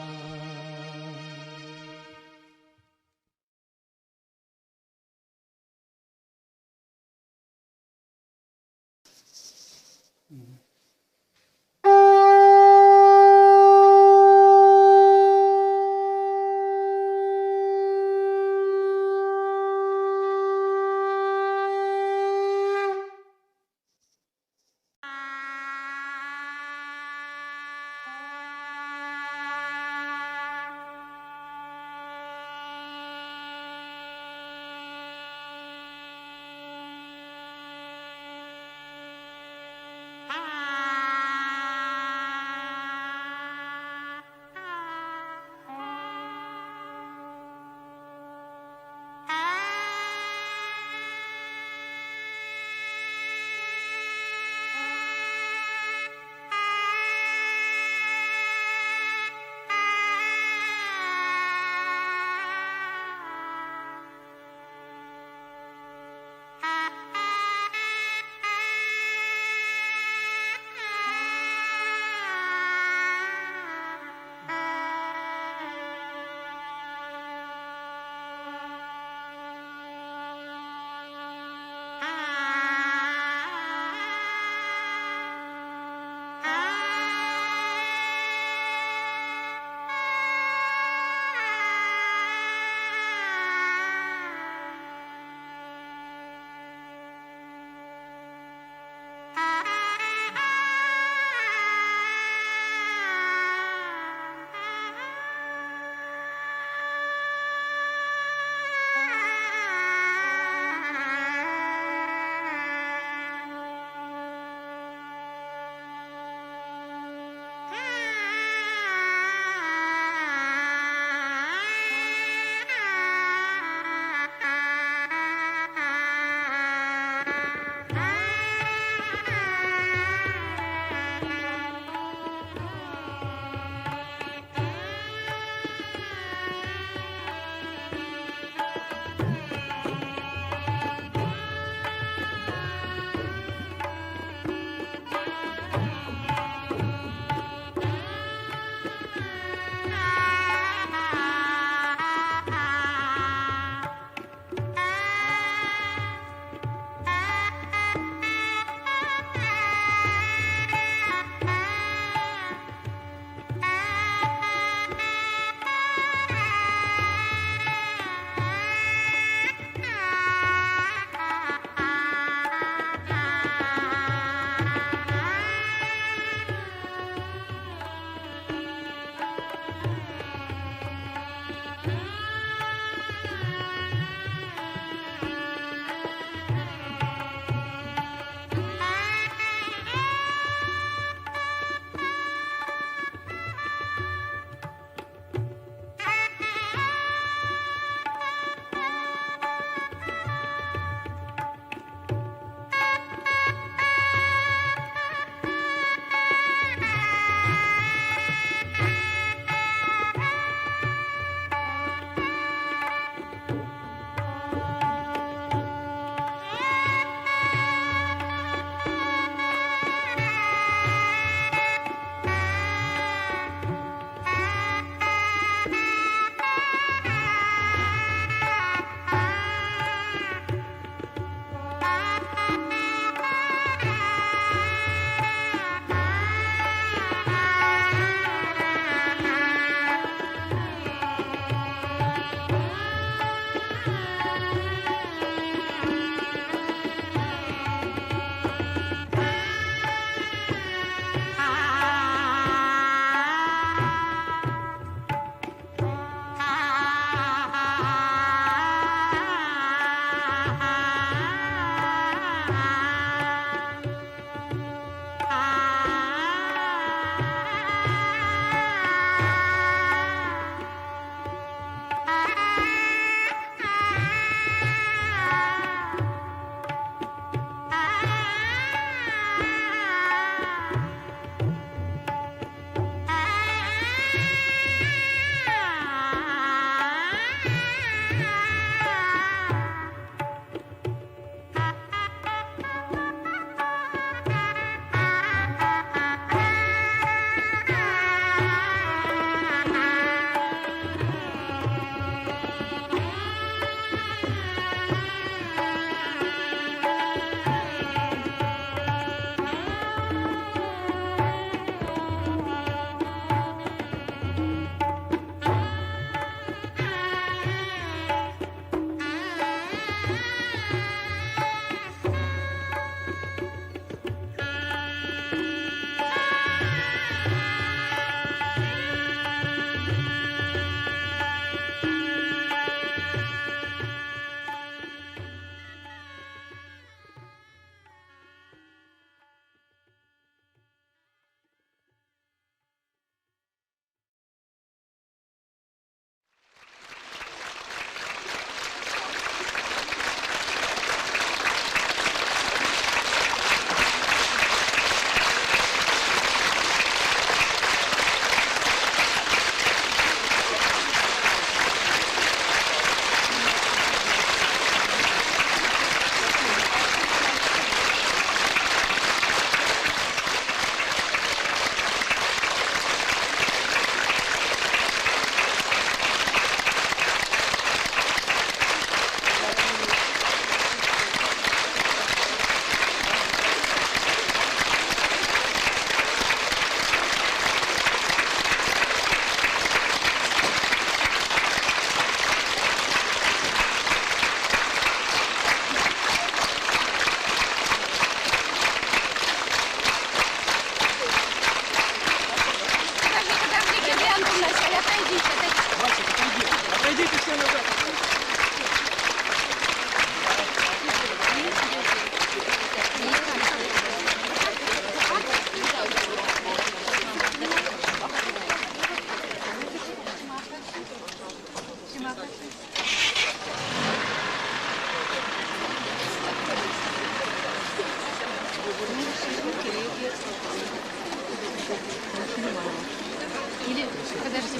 Или, подожди.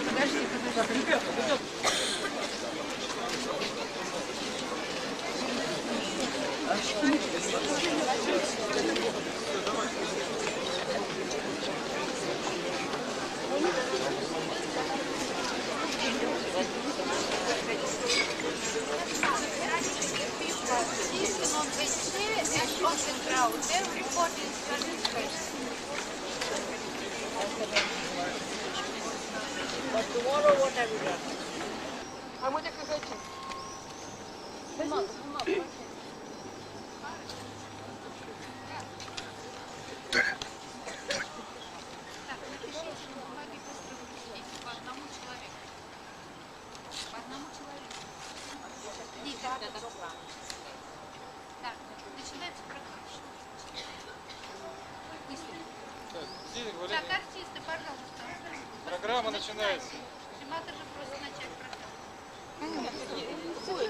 But tomorrow what have you done? Так, артисты, пожалуйста. Программа начинается. Надо же просто начать программу. Руку мою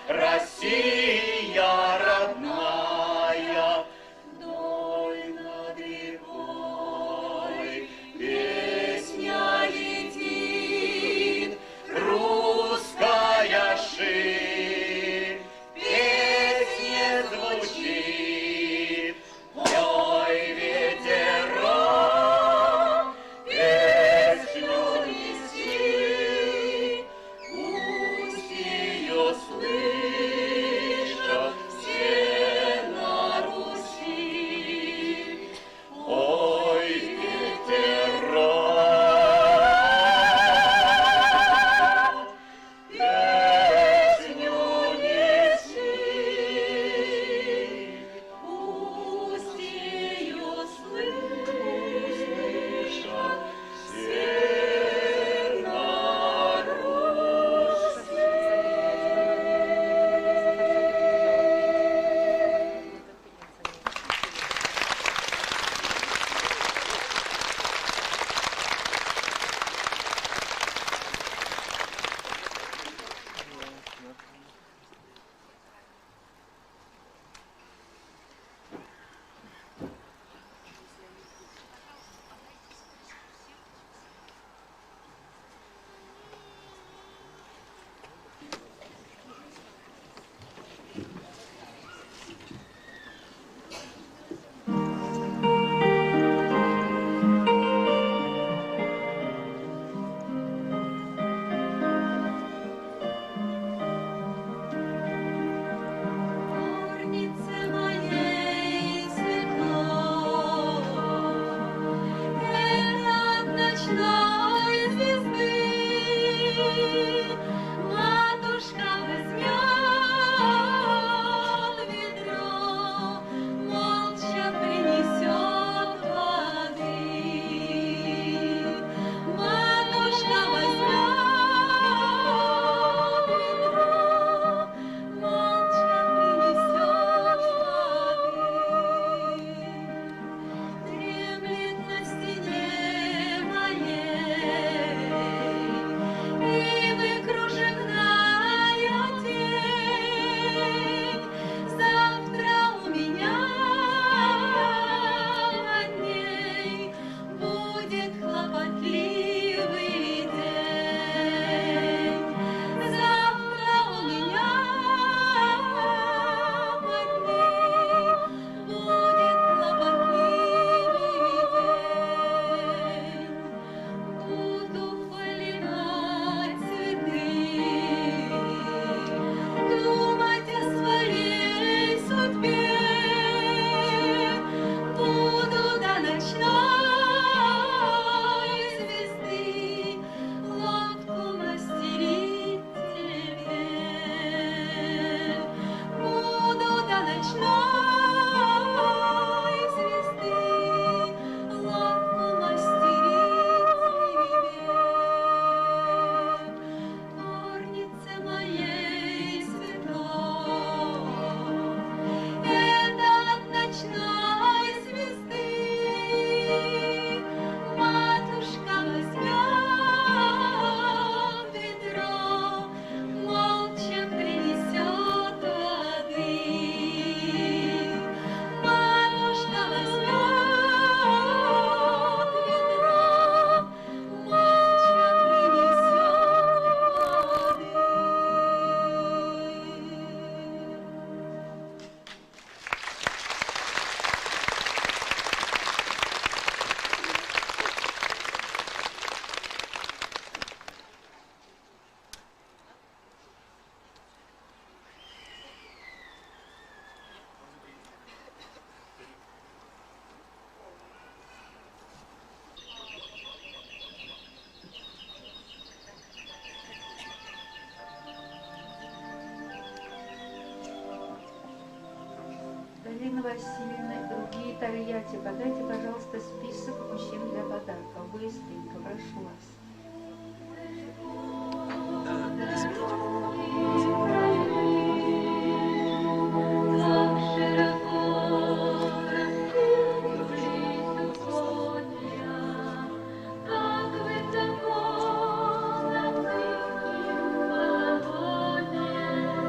Россия родная, вдоль над рекой песня летит, русская ширь, песня звучит, пой, ветерок, песню неси, пусть ее слышат все на Руси. Ой, ветерок, песню неси, пусть ее слышат все на Руси. Горнице моей светло, от ночной звезды матушка возьмет ведро, молча принесет воды. Матушка возьмет ведро, молча принесет воды. Дремлет на стене моей ивы кружевная тень. Завтра у меня над ней будет хлопотливый день. Завтра у меня над ней будет хлопотливый день. Буду поливать цветы, думать о своей судьбе. Буду до ночной звезды лодку мастерить тебе. Буду до ночной звезды лодку мастерить тебе. Горнице моей светло, это от ночной звезды матушка возьмет ведро, молча принесет воды. Матушка возьмет ведро, молча Галина Васильевна и другие Тольятти, подайте, пожалуйста, список мужчин для подарков. Быстренько, прошу вас. Так широко раскрылись угодья, как высоко над тихим половодьем.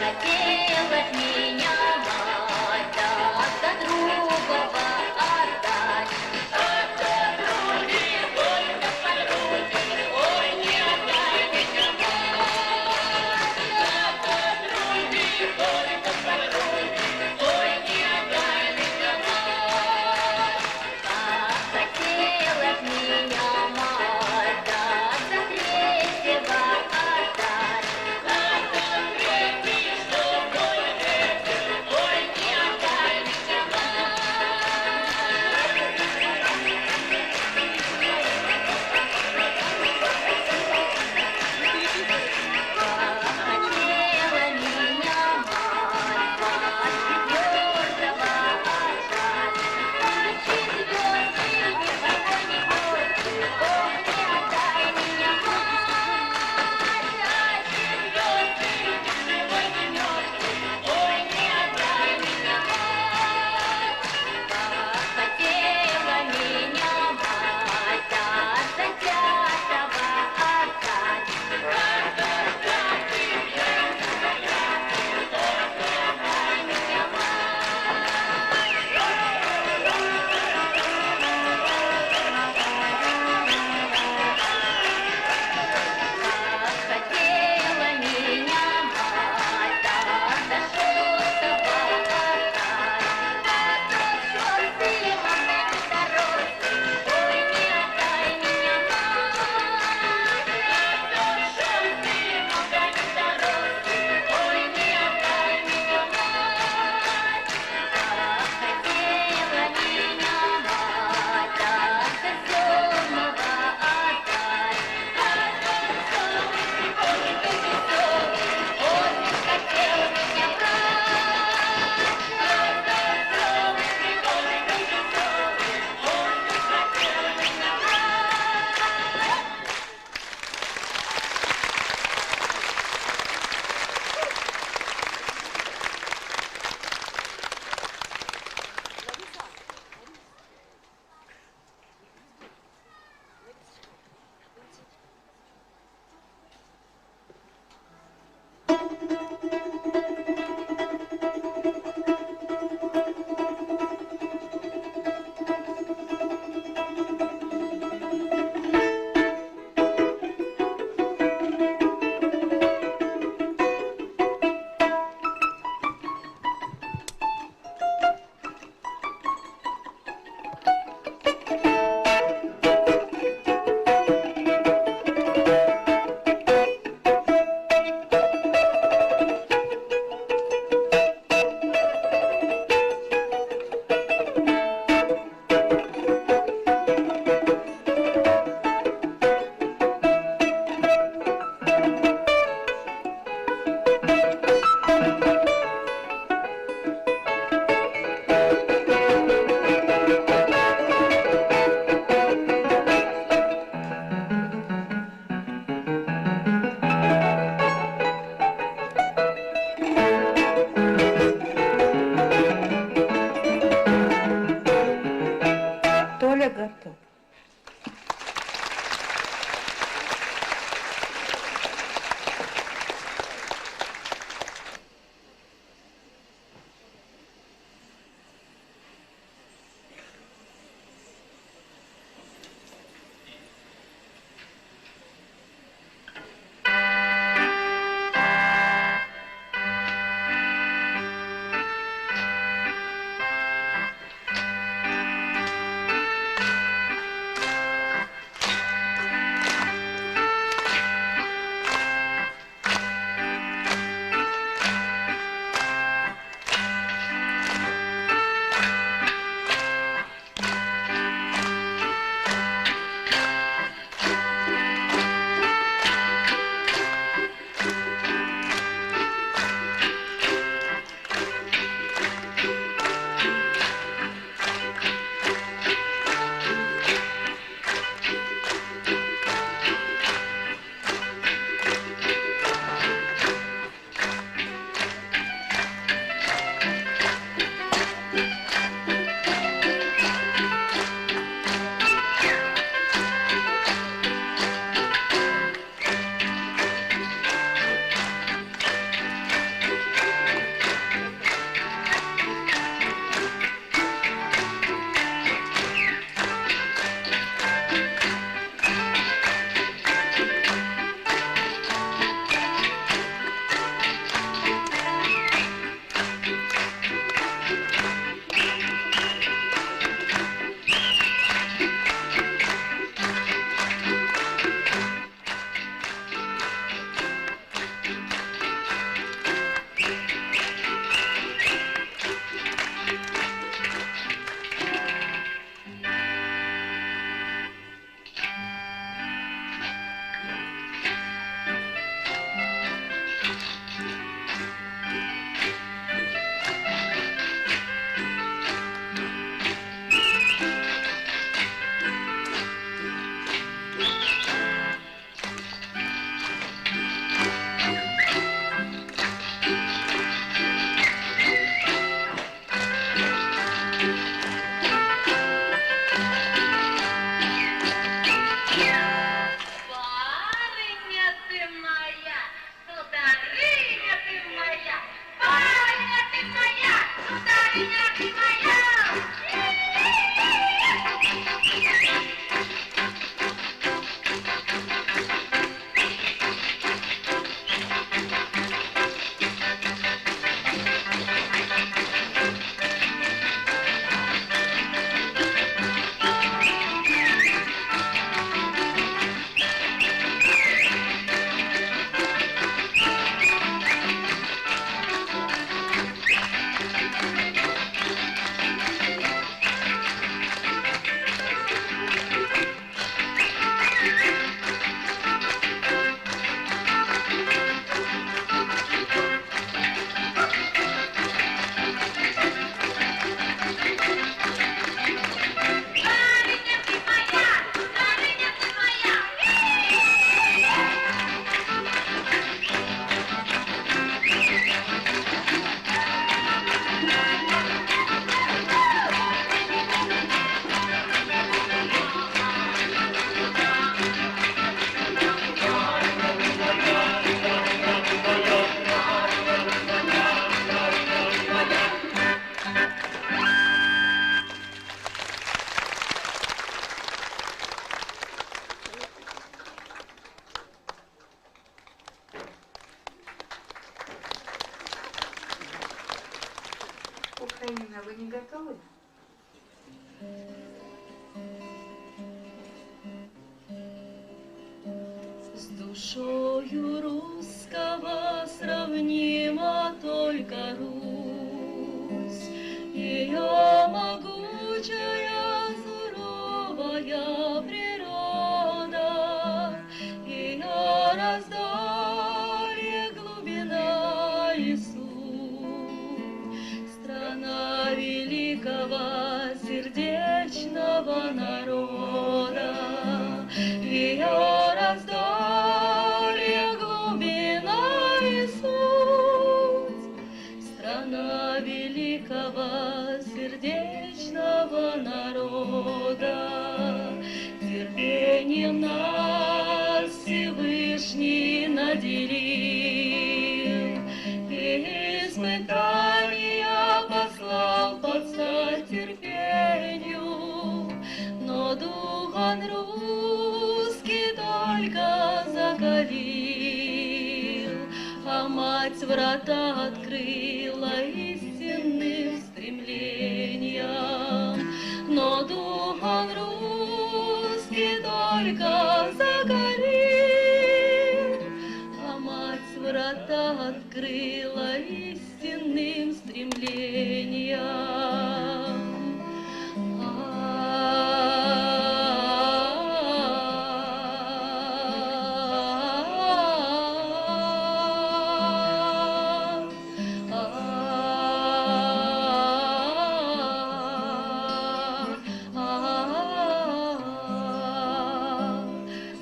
Захотелось меня мать, да за другого отдать. От подруги, только подруги, ой, не отдай меня мать. От подруги, только подруги, ой, не отдай меня мать. Захотелось меня мать, да за третьего отдать. Ой, не отдай меня мать. Фаина, вы не готовы? С душою русского сравнима только Русь, ее могучая суровая природа, ее раздолье, глубина и суть, страна великого сердечного народа, ее раздолье, глубина и суть, страна великого сердечного народа. Терпением нас Всевышний наделил, и испытания послал под стать терпению, но дух он русский только закалил, а мать врата открыла истинным стремлением, но дух он русский только закалил, а мать врата открыла истинным стремлением.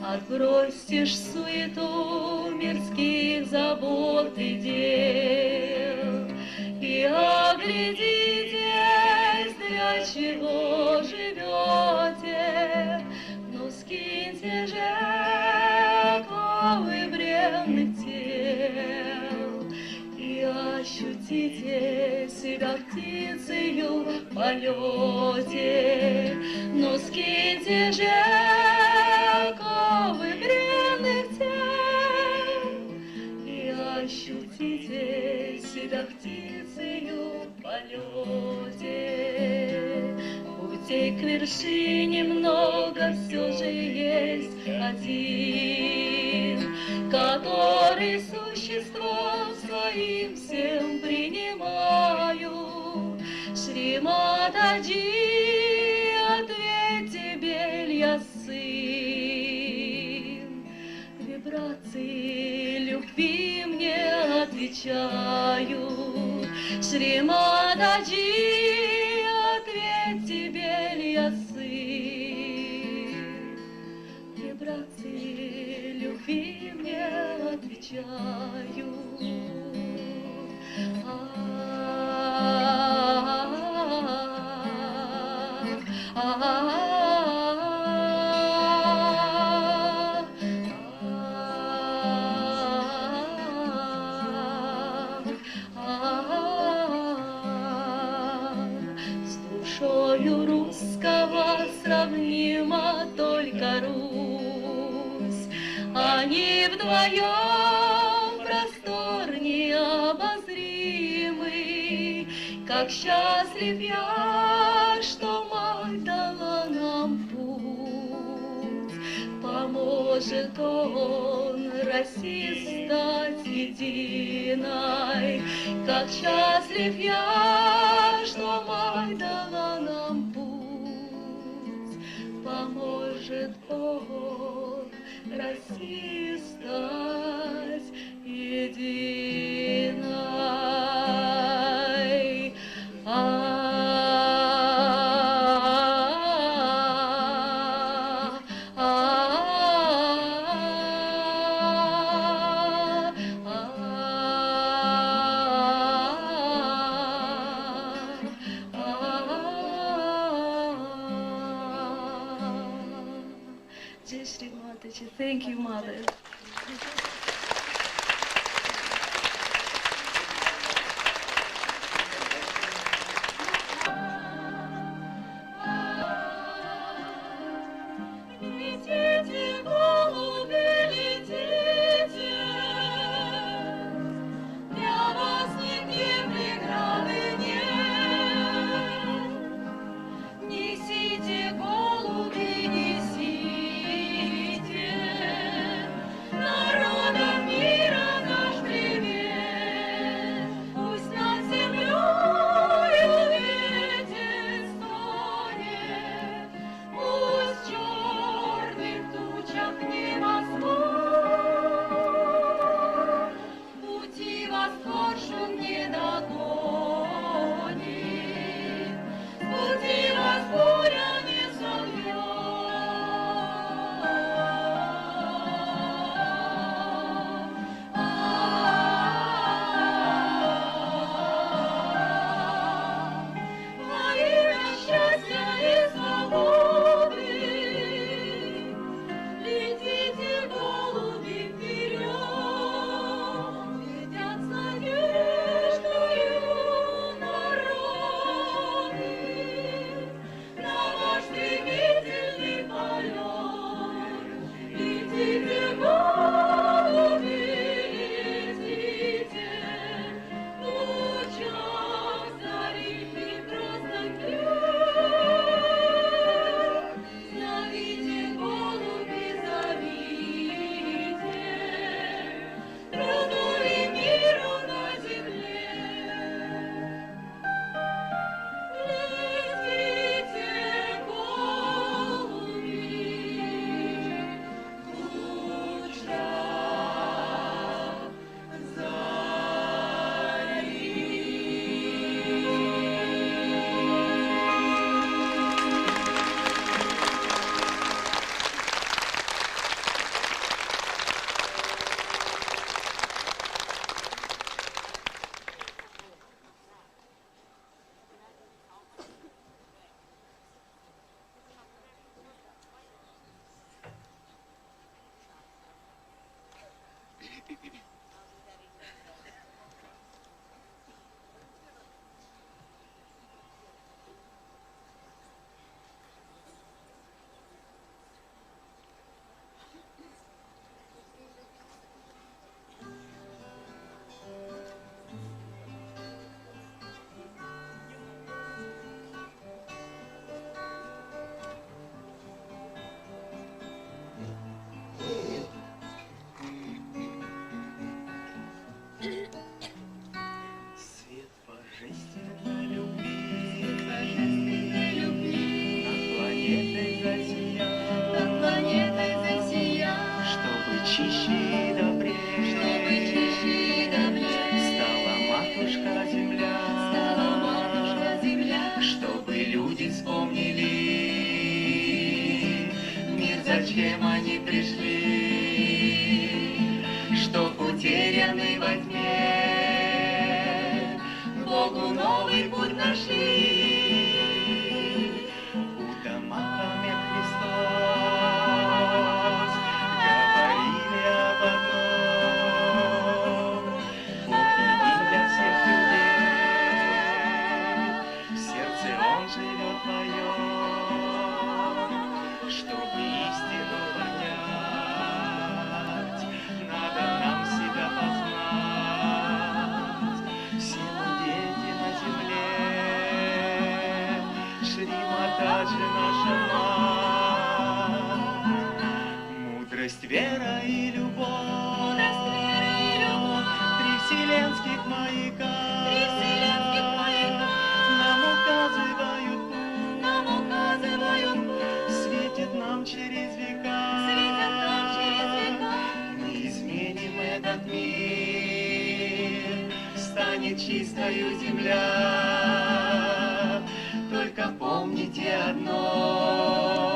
Отбросишь суету мирских забот и дел и оглядитесь, для чего живете, но скиньте же оковы бренных тел и ощутите себя птицею в полете, но скиньте же оковы бренных тел и ощутите себя птицею в полете. Путей к вершине много, все же есть один, который существом своим всем принимаю. Шримат Аджи, ответь тебе, я сын, вибрации любви мне отвечаю. Шримат Аджи, ответь тебе, я сын, вибрации любви мне отвечаю. С душою русского сравнима только Русь, они вдвоем простор необозримый. Как счастлив я, что мать дала нам путь, поможет он России стать единой. Как счастлив я, что мать дала нам путь, поможет он России стать единой. Jai Shri Mataji. Thank you, Mother. Летите, голуби, летите, для вас никакие преграды нет. зачем они пришли, что утеряны во тьме, Богу новый путь нашли. Утомахами Христос говорили об одном, Бог един для всех людей, в сердце Он живет твоем, чтобы истину понять, надо нам себя познать. Все мы дети на земле, Шри Матаджи наша мать. Мудрость, вера и любовь, три вселенских маяка нам указывают путь, светит нам через века. Мы изменим этот мир, станет чистою земля. Только помните одно,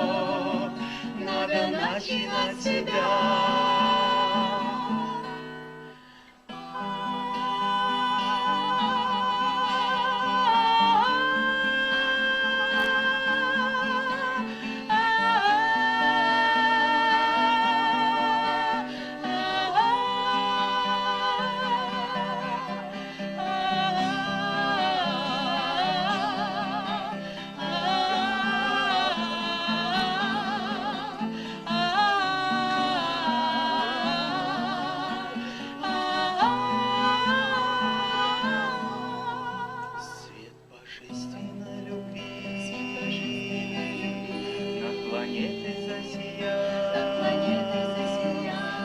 надо начинать с себя. Свет божественной любви над планетой засиял,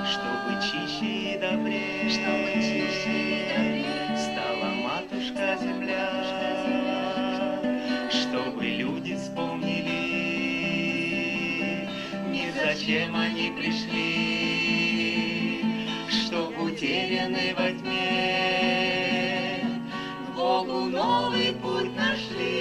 чтобы чище и добрее стала матушка земля, чтобы люди вспомнили, ни зачем они пришли, что утеряны во тьме, к Богу новый путь нашли.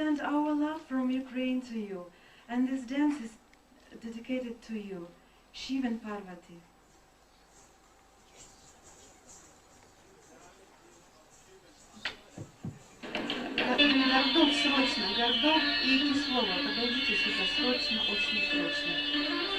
send our love from Ukraine to you, and this dance is dedicated to you, Shiv and Parvati. Гордов, срочно, Гордов и Кислова, подойдите сюда, срочно, очень срочно.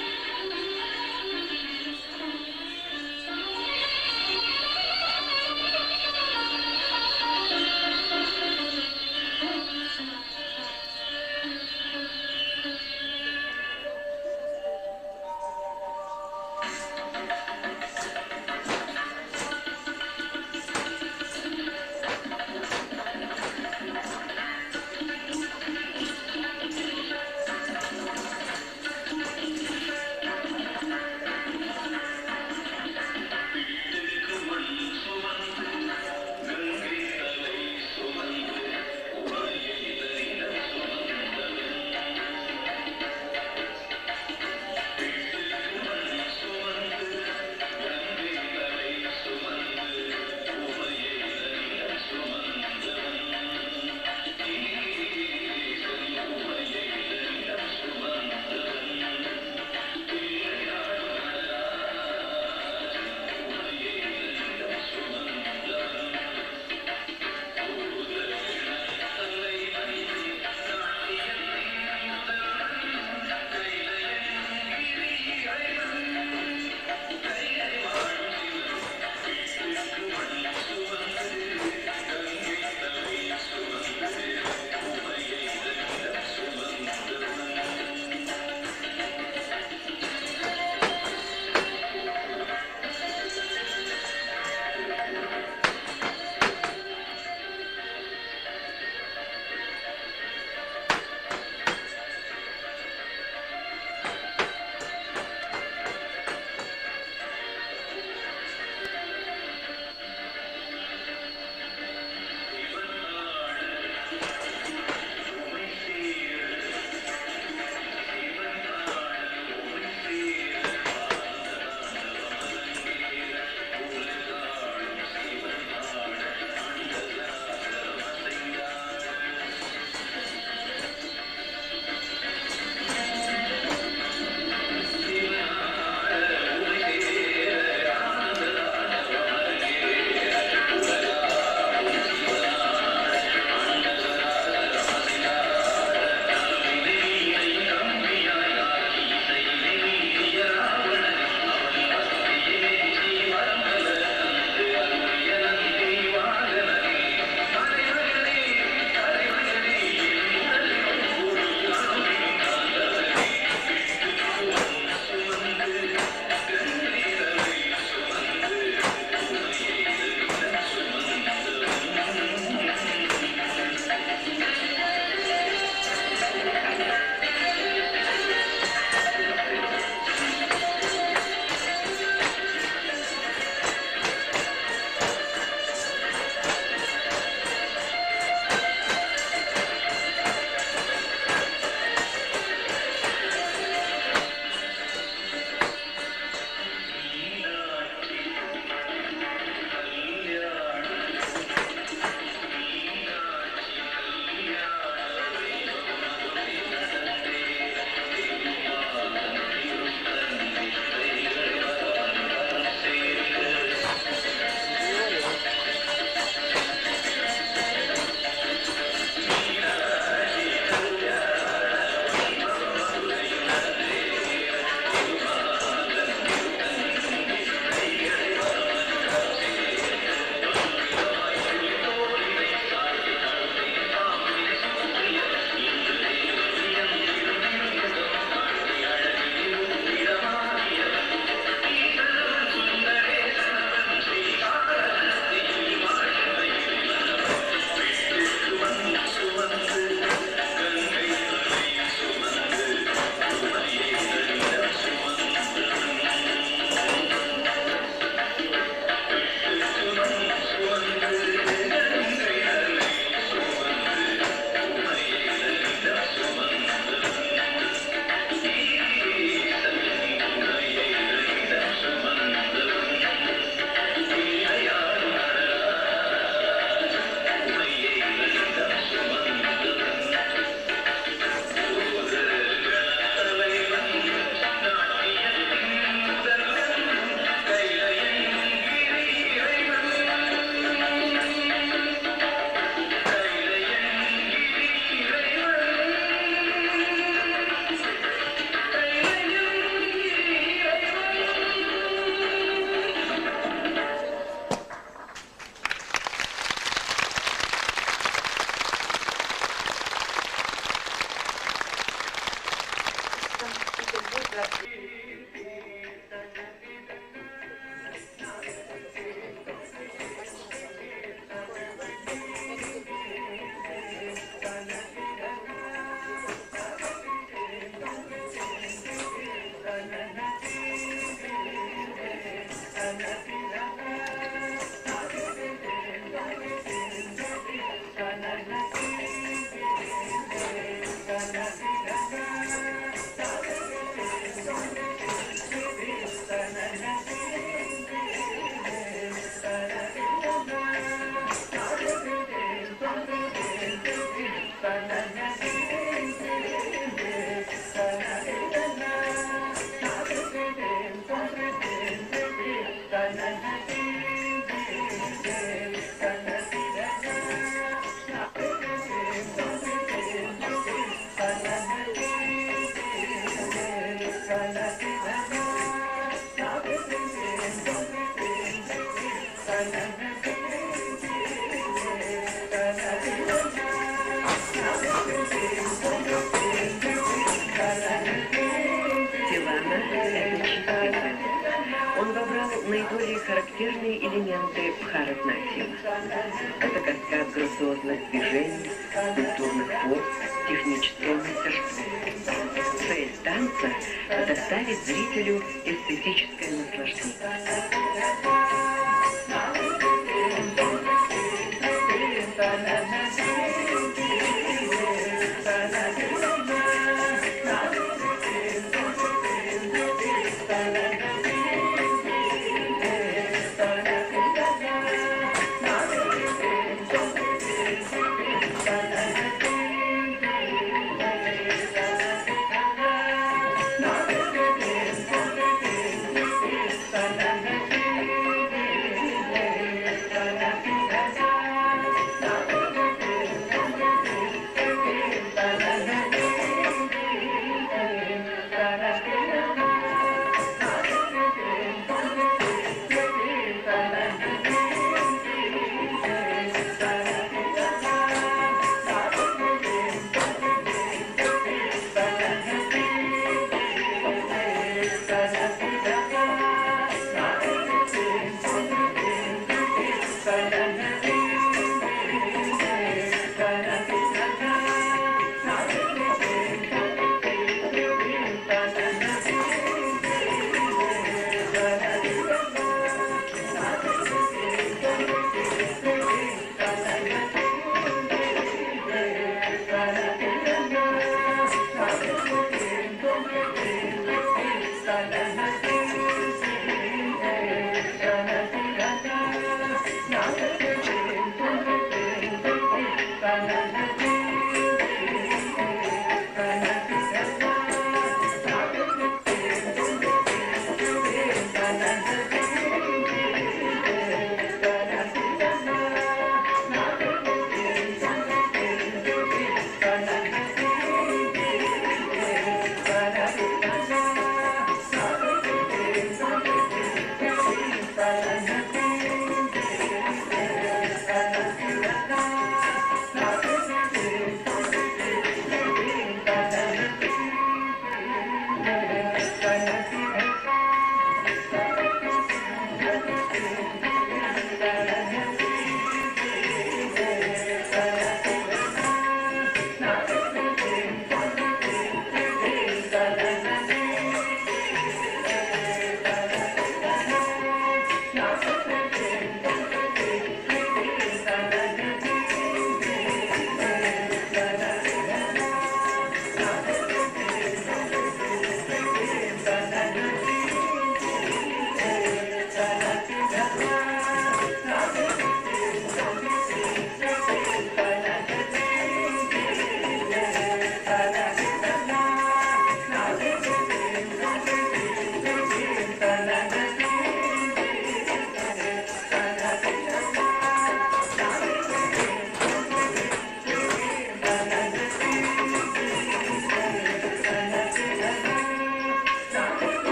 Он вобрал наиболее характерные элементы бхаратнатьяма. Это каскад грациозных движений, культурных форм, технического мастерства. Цель танца – доставить зрителю эстетическое наслаждение.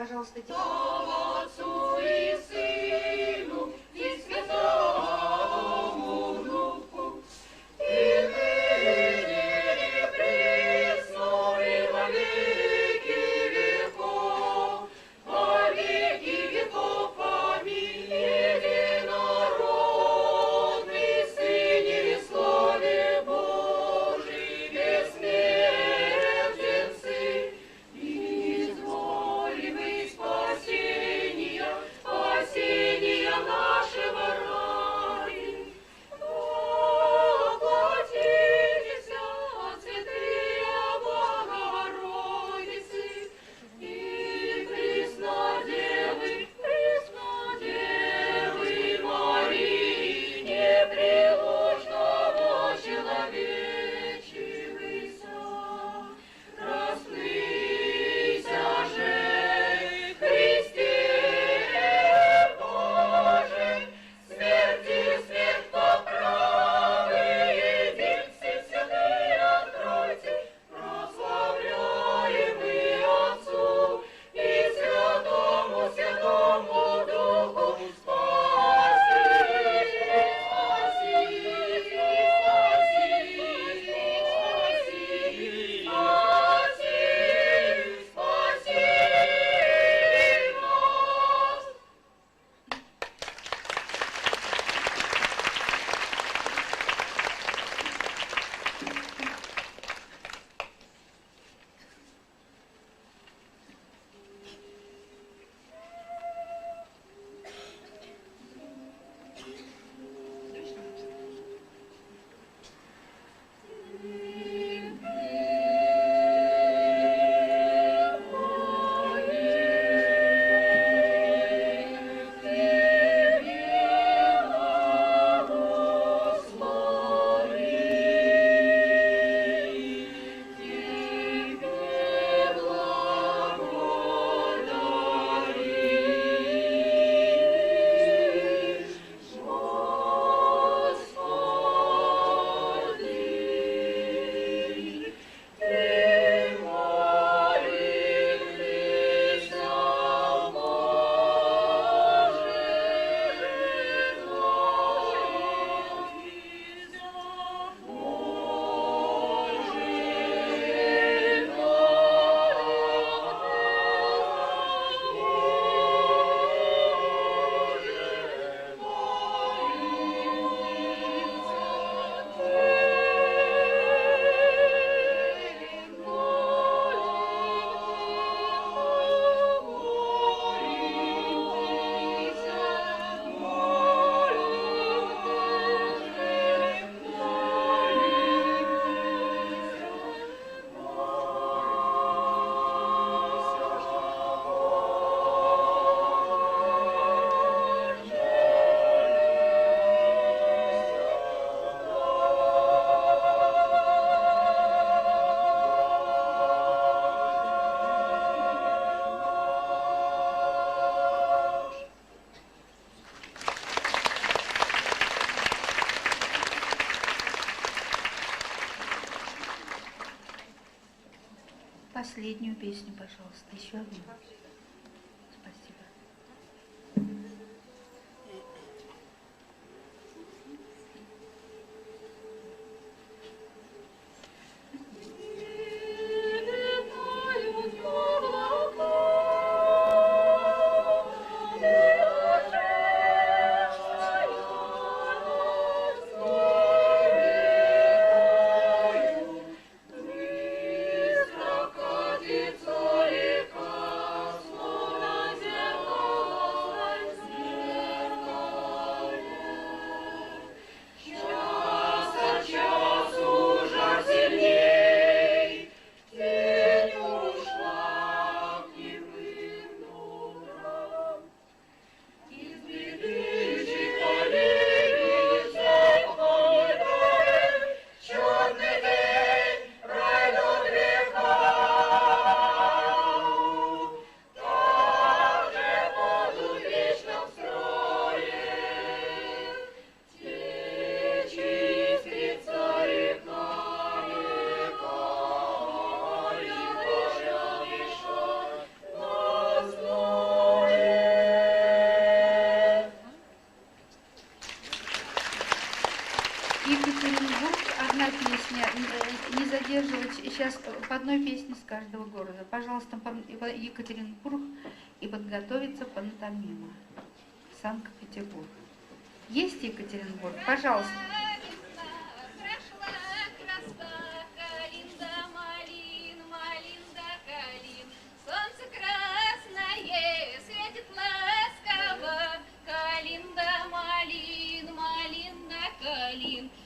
Пожалуйста, Отцу и Сыну и Святому Духу, и ныне и присно и во веки веков, во веки веков. Аминь. Единородный Сыне и Слове Божий, бессмертен Сын, изволивый спасения, спасения нашего ради. Воплотитесь, святые Богородицы, и Преснодевы Марии, непреложного человечивыйся. Распнися же, Христе Божий, смерти смерть поправы, единцы святые откройте, прославляемый Отцу и Святому Духу, спаси, нас. Последнюю песню, пожалуйста, еще одну. Спасибо. Прокатится река поддерживать сейчас по одной песне с каждого города. Пожалуйста, Екатеринбург и подготовиться пантомима. Санкт-Петербург. Есть Екатеринбург? Пожалуйста.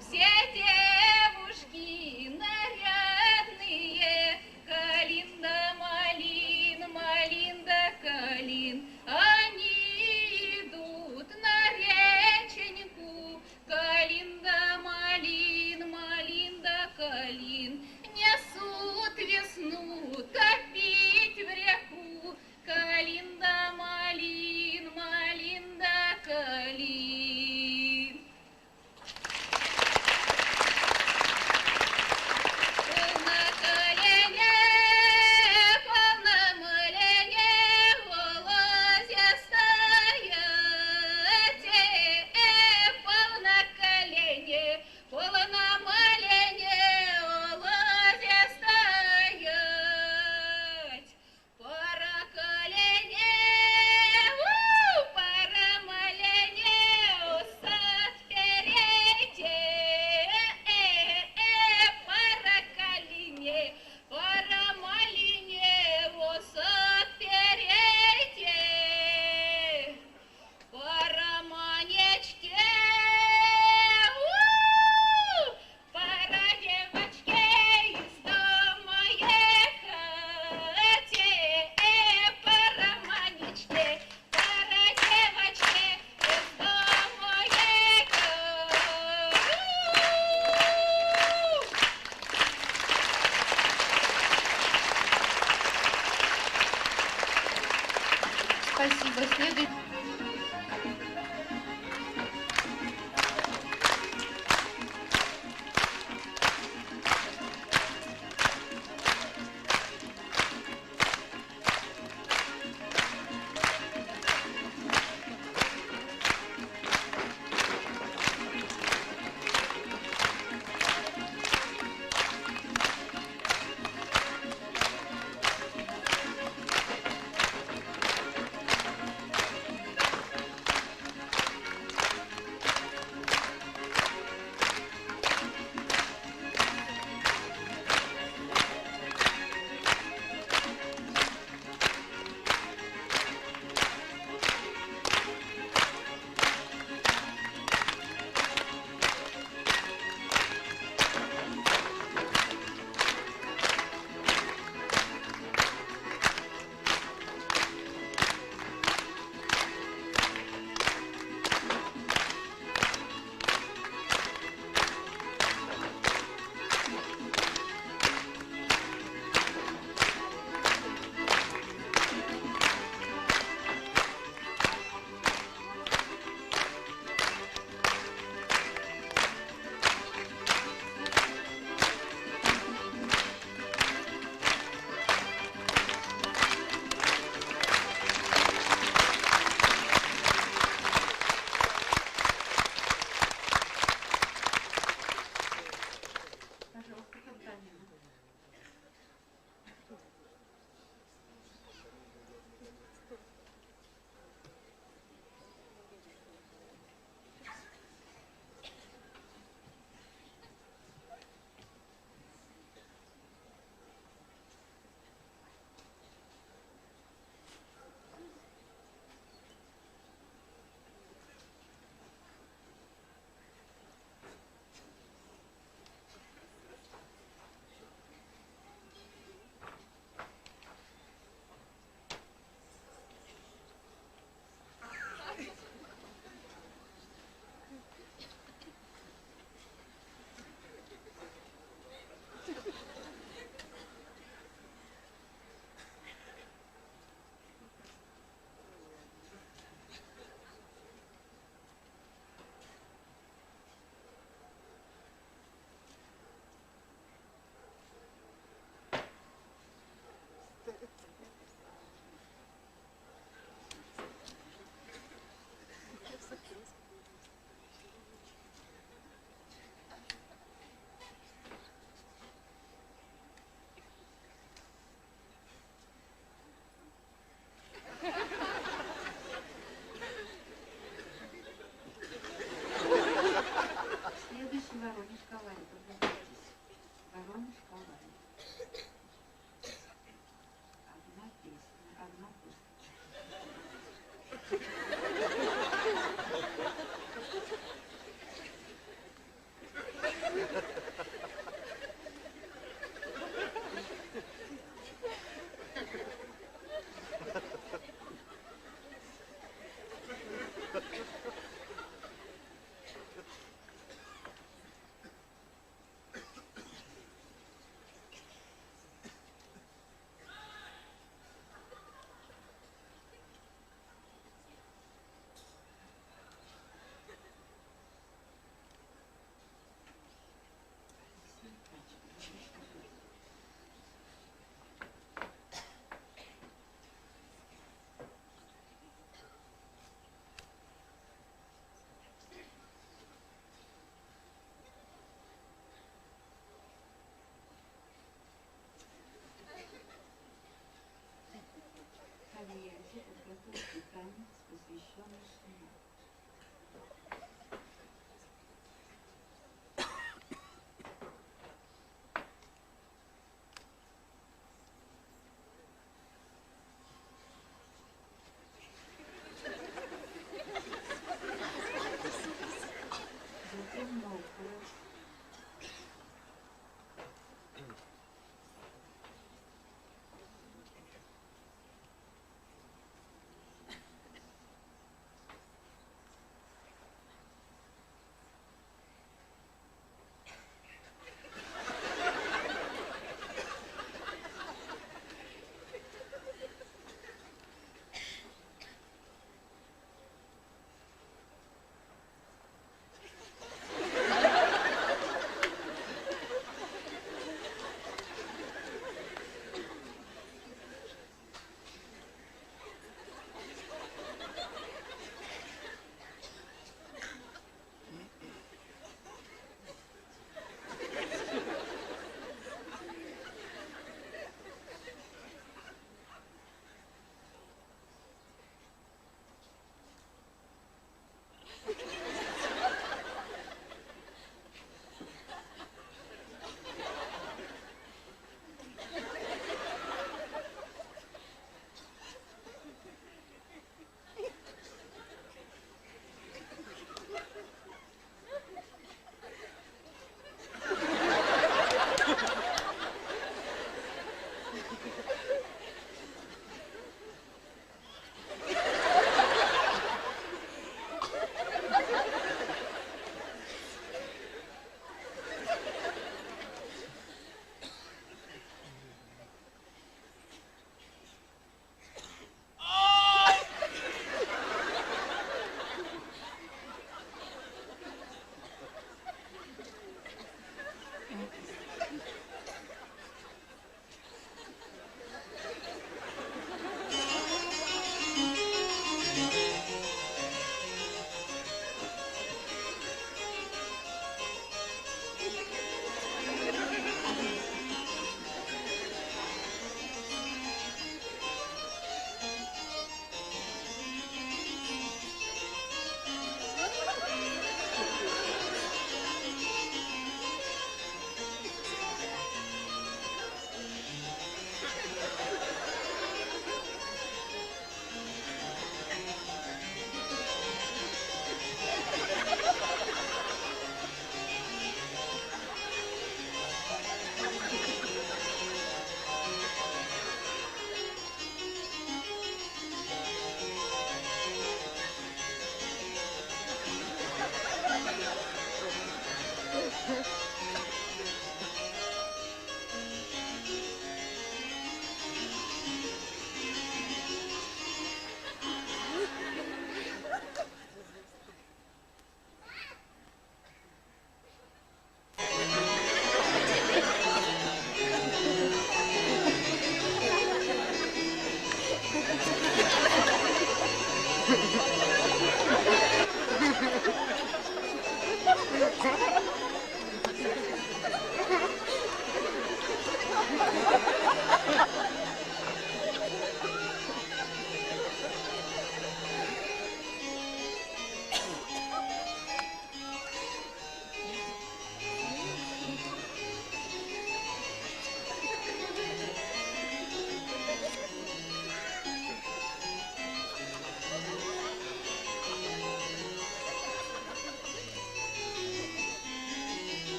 Все девушки нарядные, калинда, малин, малин да калин, они идут на реченьку, калинда, малин, малин да калин, несут весну топить в реку, калинда, малин, малин да калин. Спасибо. Следует... Thank you.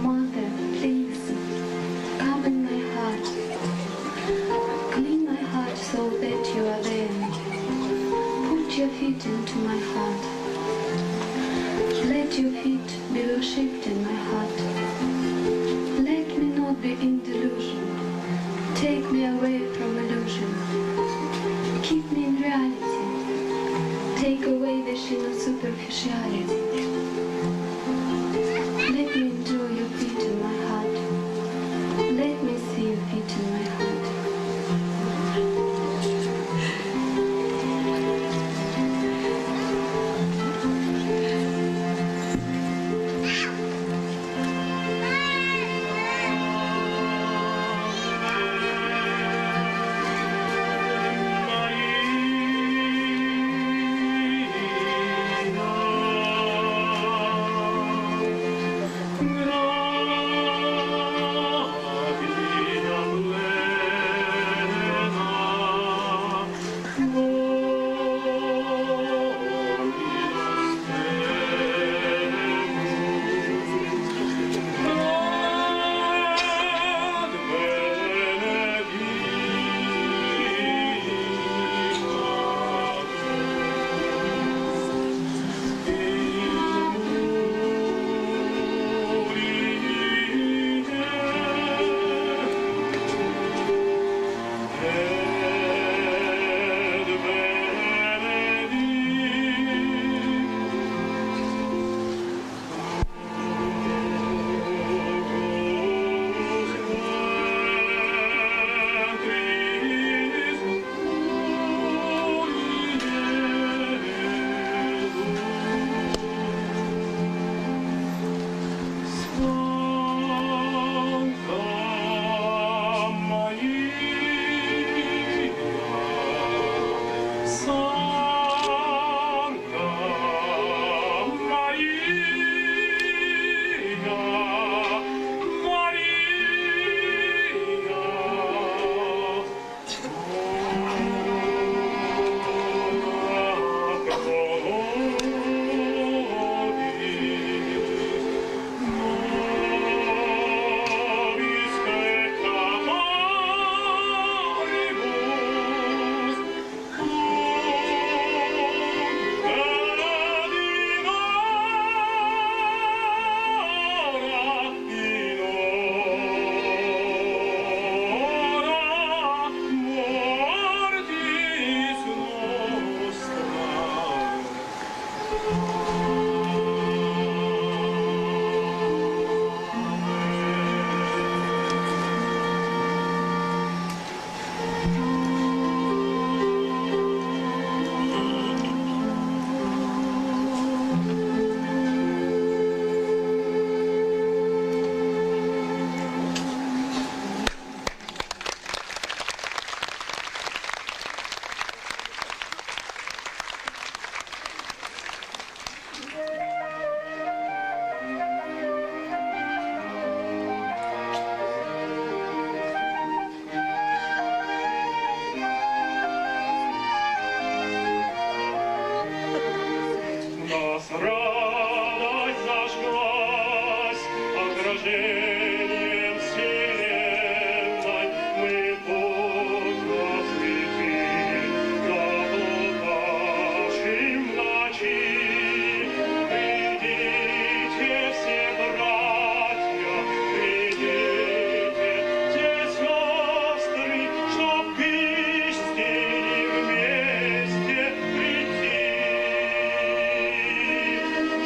Mother, please, come in my heart. Clean my heart so that you are there. Put your feet into my heart. Let your feet be worshipped in my heart. Let me not be in delusion. Take me away from illusion. Keep me in reality. Take away the sheen of superficiality. Let me enjoy your feet in my heart. Let me see your feet in my heart.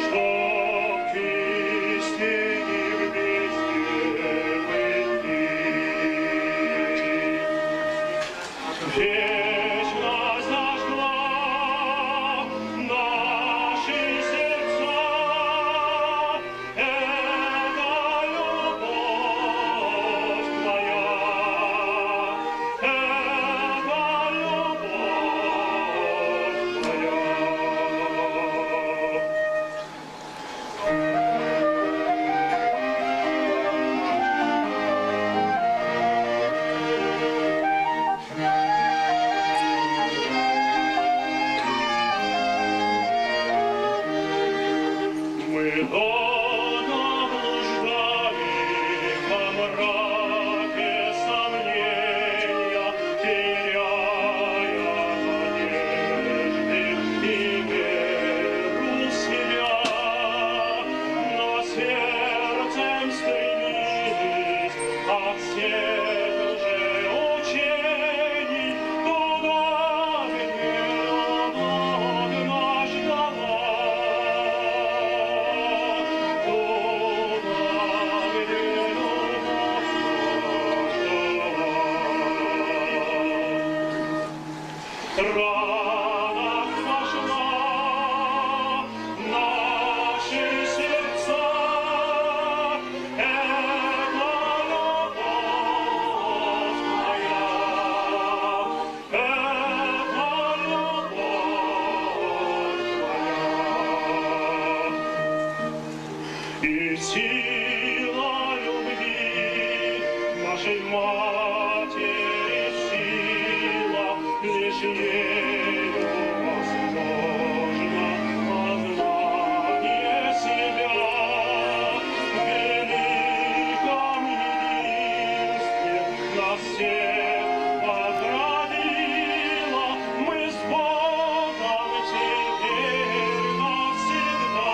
Чтоб песни вместе и сила любви нашей матери сила, лишь ею возможно познание себя в великом единстве нас всех оградила. Мы с Богом теперь навсегда.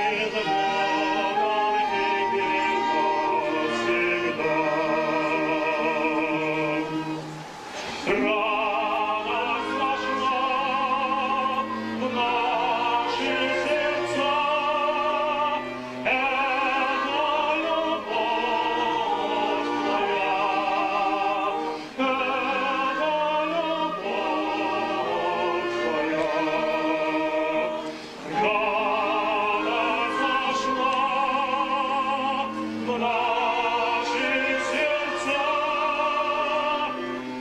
Мы с Богом теперь навсегда. Радость вошла в наши сердца. Это любовь твоя. Это любовь твоя. Радость вошла в наши сердца.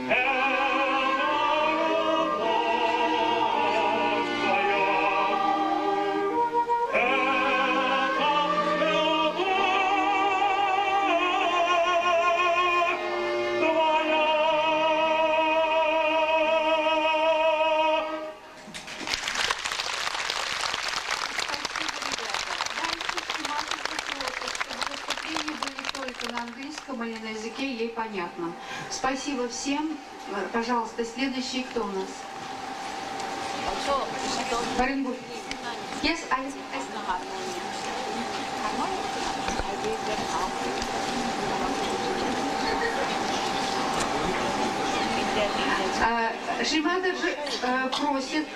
Это любовь твоя. На английском или на языке ей понятно. Спасибо всем. Пожалуйста, следующий кто у нас? Оренбург. Yes, Шримада же просит,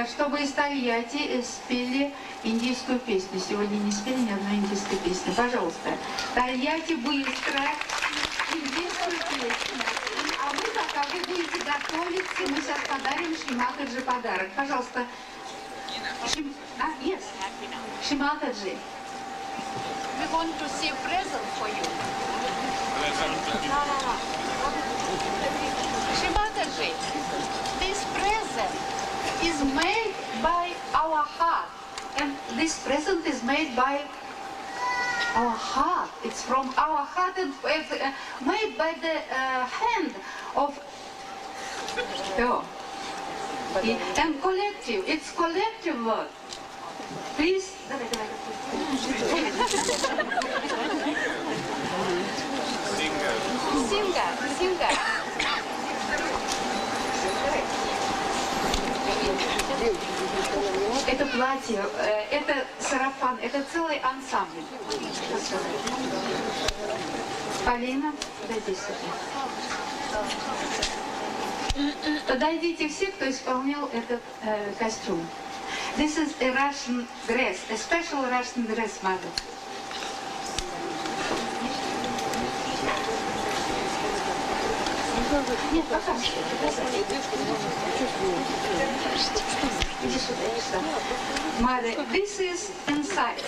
чтобы из Тольятти спели индийскую песню. Сегодня не спели ни одной индийской песни. Пожалуйста. Тольятти быстро индийскую песню. А вы, пока вы будете готовиться, мы сейчас подарим Шриматаджи подарок. Пожалуйста. Yes. Шриматаджи. We want to see a present for you. Shrimataji, this present is made by our heart. And this present is made by our heart. It's from our heart and made by the hand of and collective. It's collective work. Please. Singer. Это платье, это сарафан, это целый ансамбль. Полина, подойди сюда. Подойдите все, кто исполнял этот костюм. This is a Russian dress, a special Russian dress, mother. Нет, пока. Иди сюда, иди сюда. Mother, this is inside.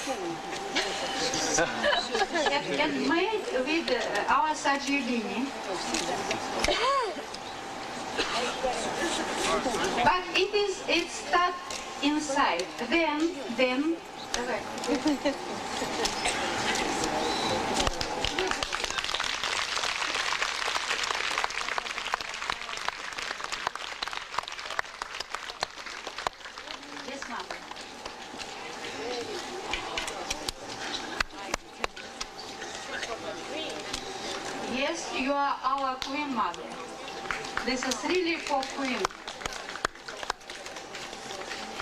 And made with our Sajidini. But it's stuck inside. Then. Yes, ma'am. Yes, you are our queen mother. This is really for queen.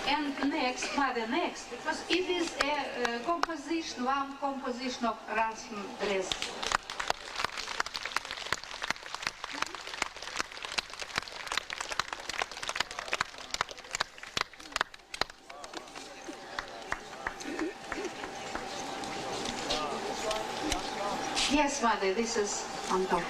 And next, mother, next, because it is a composition, one composition of Russian dress. Yes, mother, this is on top.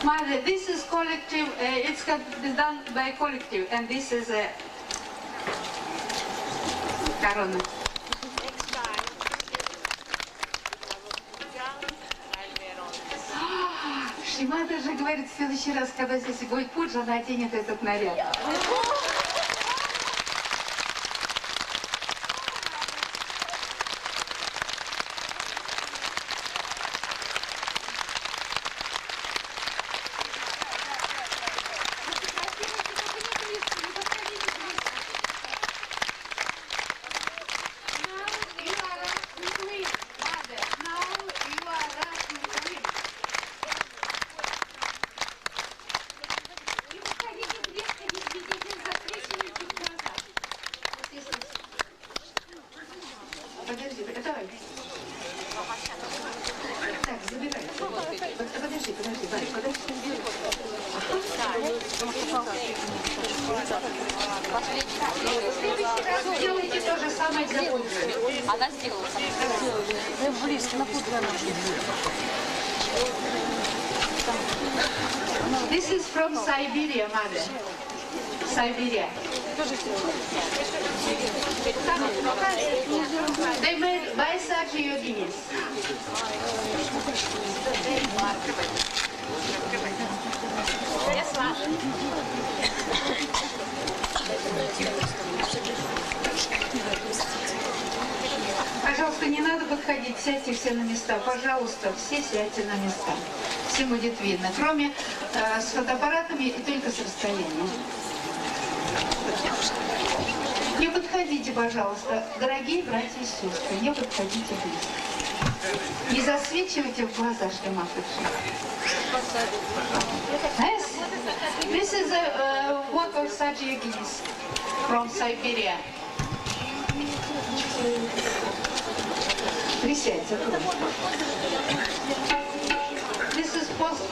Mother, this is collective, it's done by collective, and this is a corona. Шримата же говорит, в следующий раз, когда здесь будет пуджа, она оденет этот наряд. Делайте то же самое для пудры. Она сделала. Близко, на пудре. This is from Siberia, mother. Siberia. They made by Sergio Guinness. Пожалуйста, не надо подходить, сядьте все на места. Пожалуйста, все сядьте на места. Всем будет видно, кроме с фотоаппаратами и только с расстояния. Не подходите, пожалуйста, дорогие братья и сестры, не подходите близко. Не засвечивайте в глаза шлемаферши. Yes. This is a work of Sergio Guinness from Siberia. Присядьте. This is post.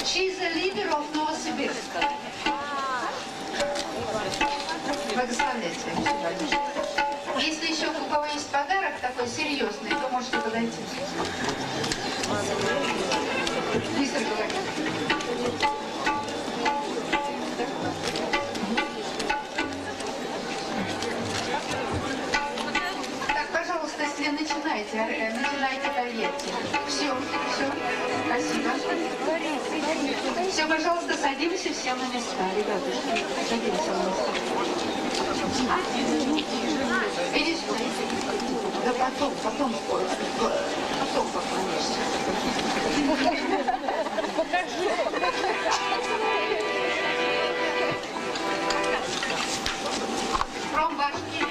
She is a leader of Novosibirsk. Благословляйте. Если еще у кого есть подарок такой серьезный, то можете подойти. Быстро говори. Так, пожалуйста, если начинайте поверьте. Все. Спасибо. Все, пожалуйста, садимся все на места, ребятушки. Садимся на места. Иди сюда. Да потом поклонишься. From Башкирия.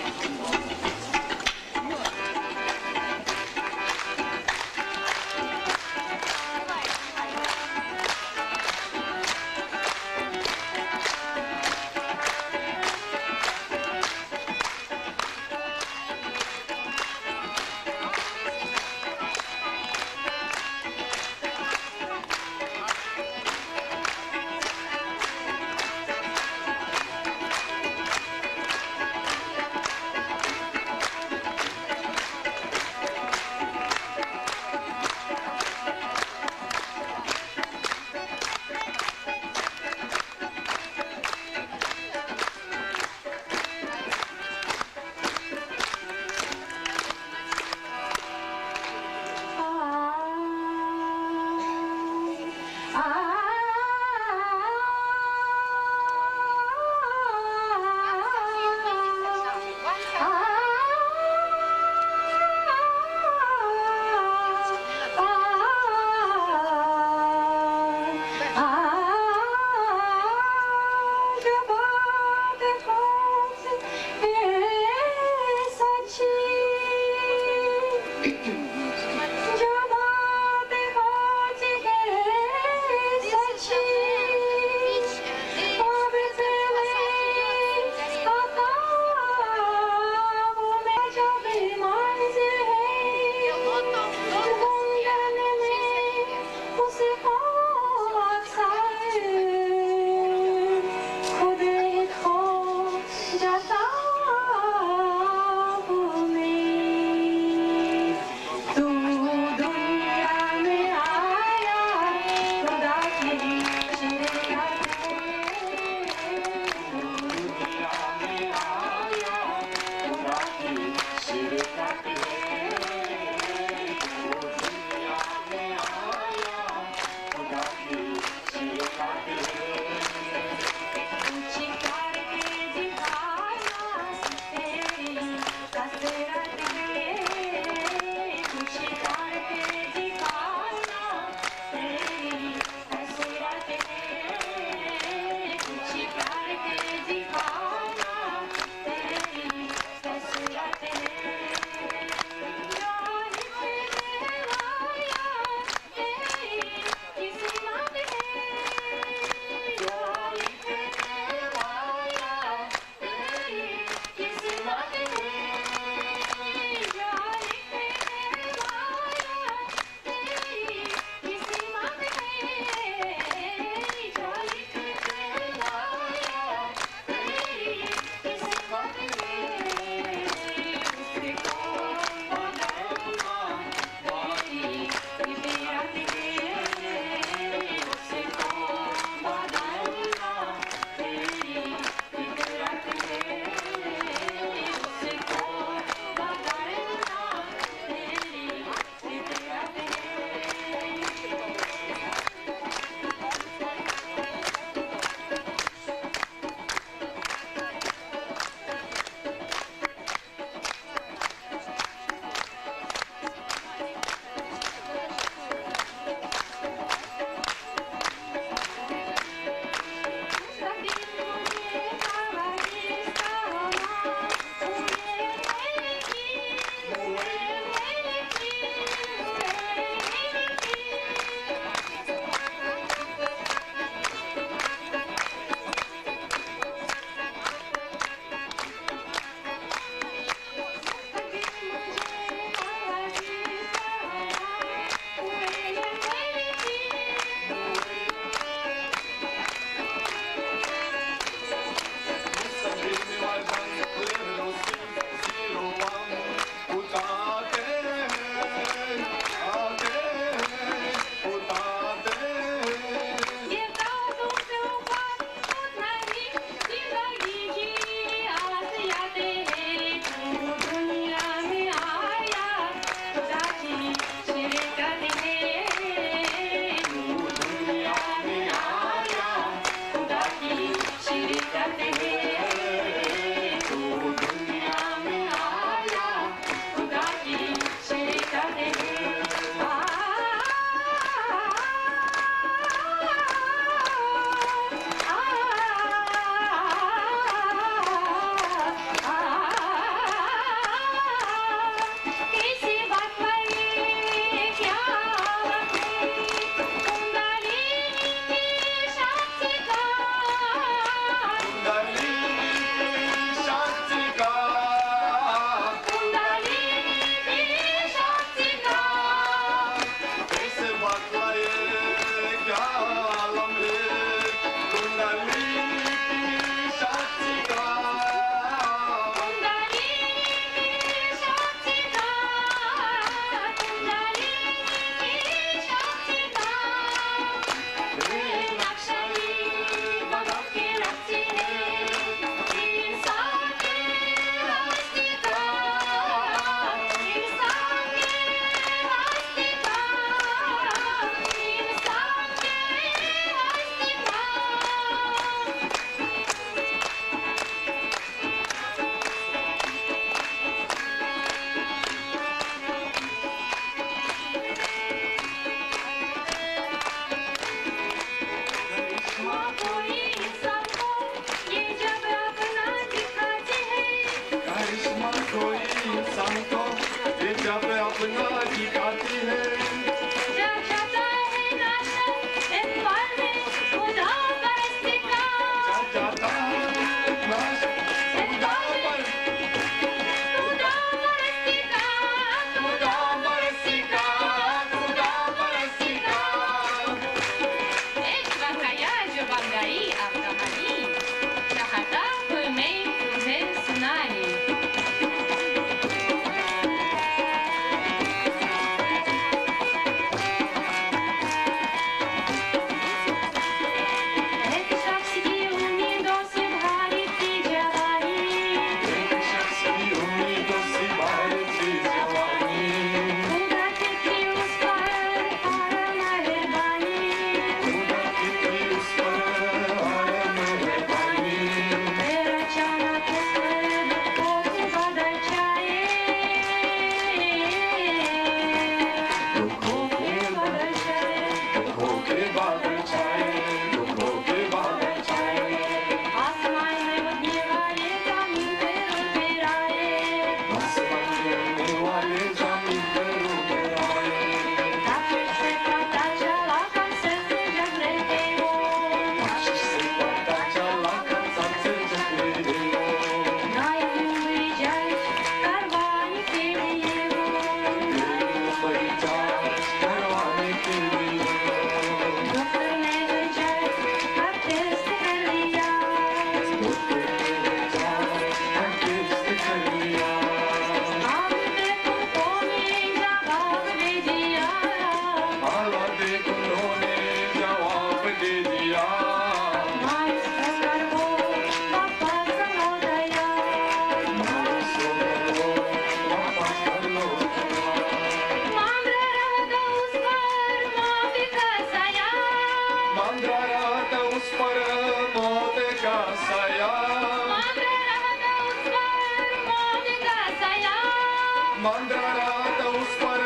मंदारात उस पर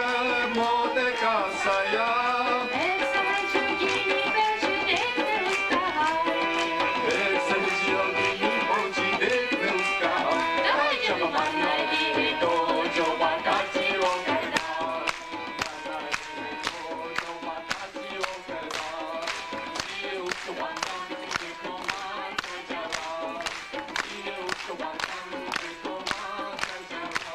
मौत का साया एक सच योगिनी पहुंची देखते उसका जब मन्नती तो जो बाकाची वो करना जो बाकाची वो करना ये उसको बंधन देखो मां को जला ये उसको बंधन देखो मां को जला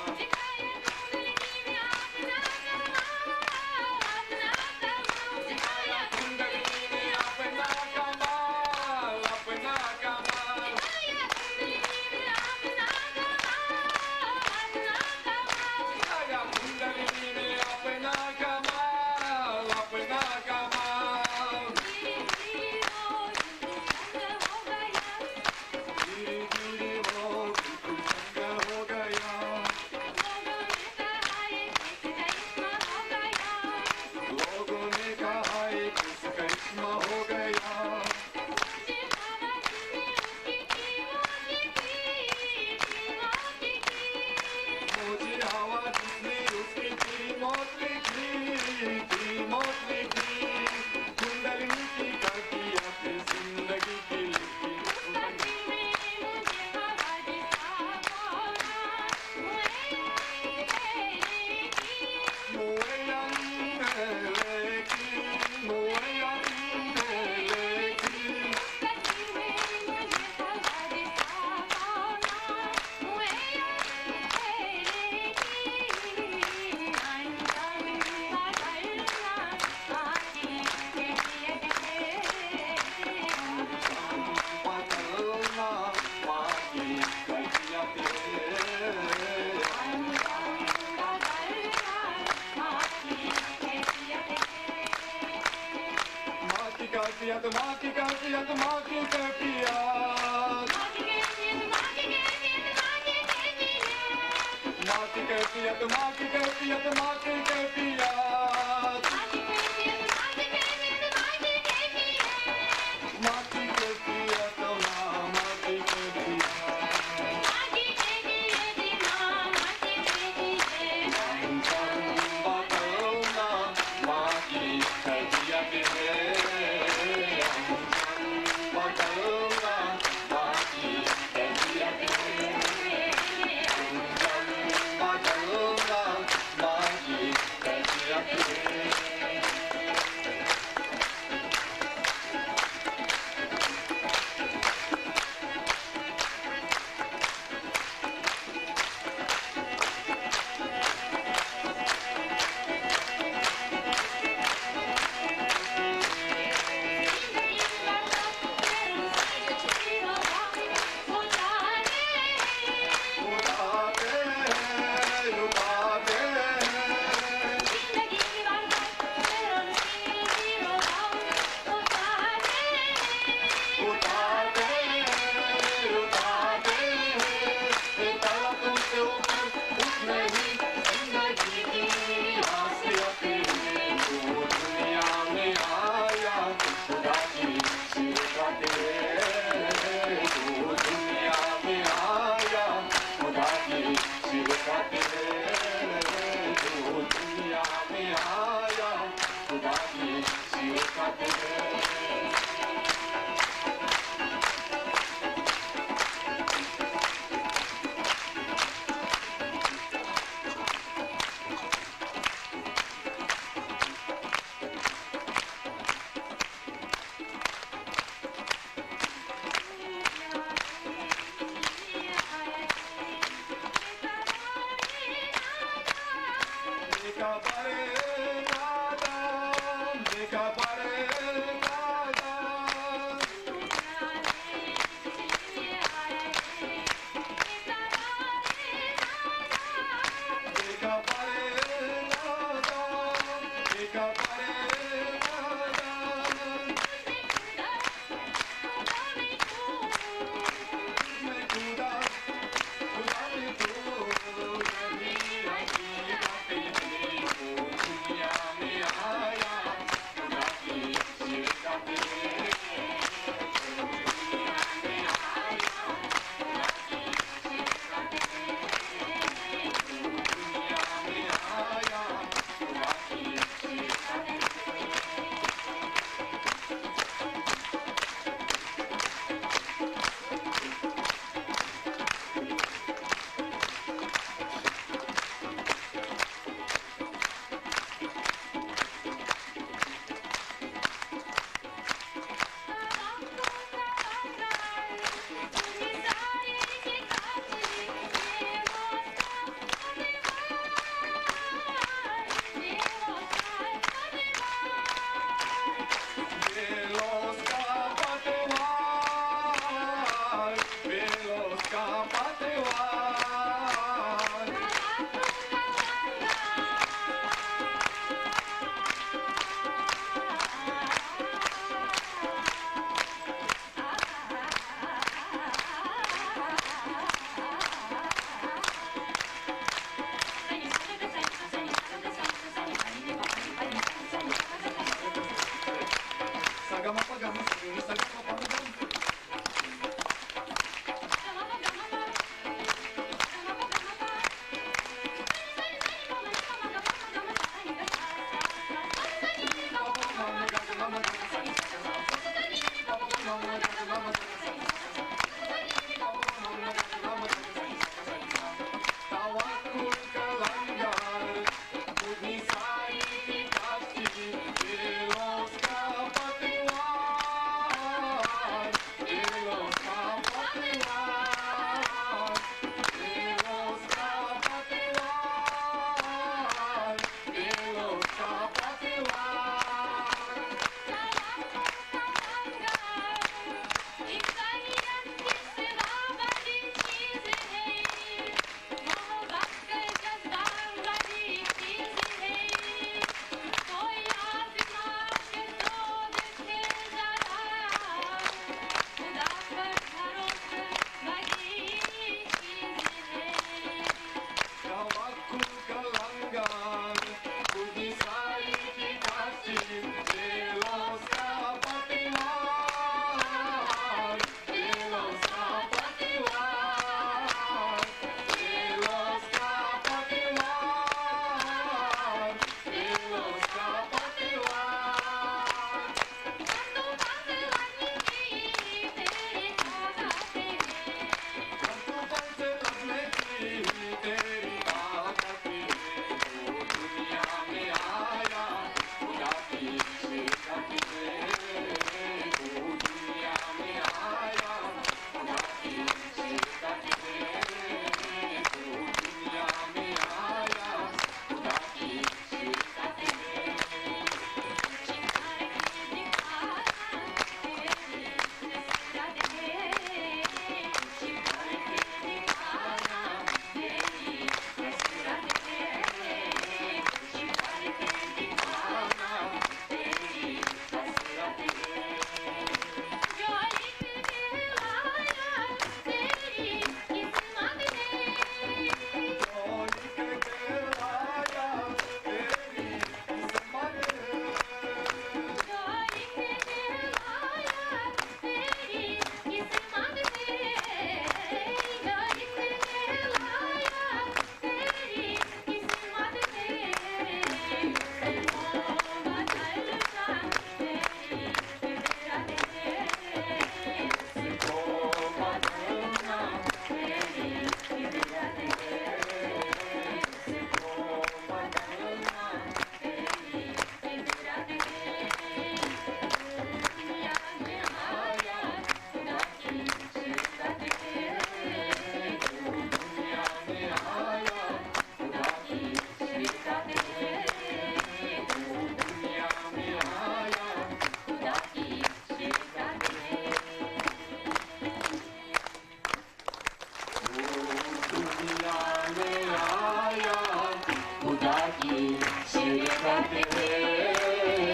की शिरकत है,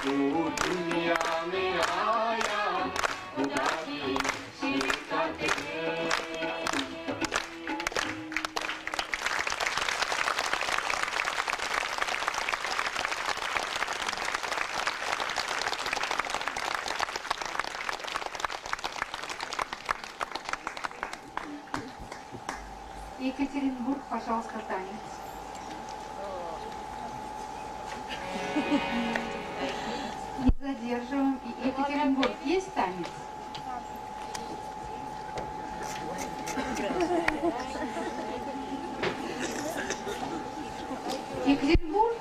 तू दुनिया में आया खुदा की शिरकत है। Екатеринбург, пожалуйста, танец. Не задерживаем. Екатеринбург, есть танец? Екатеринбург?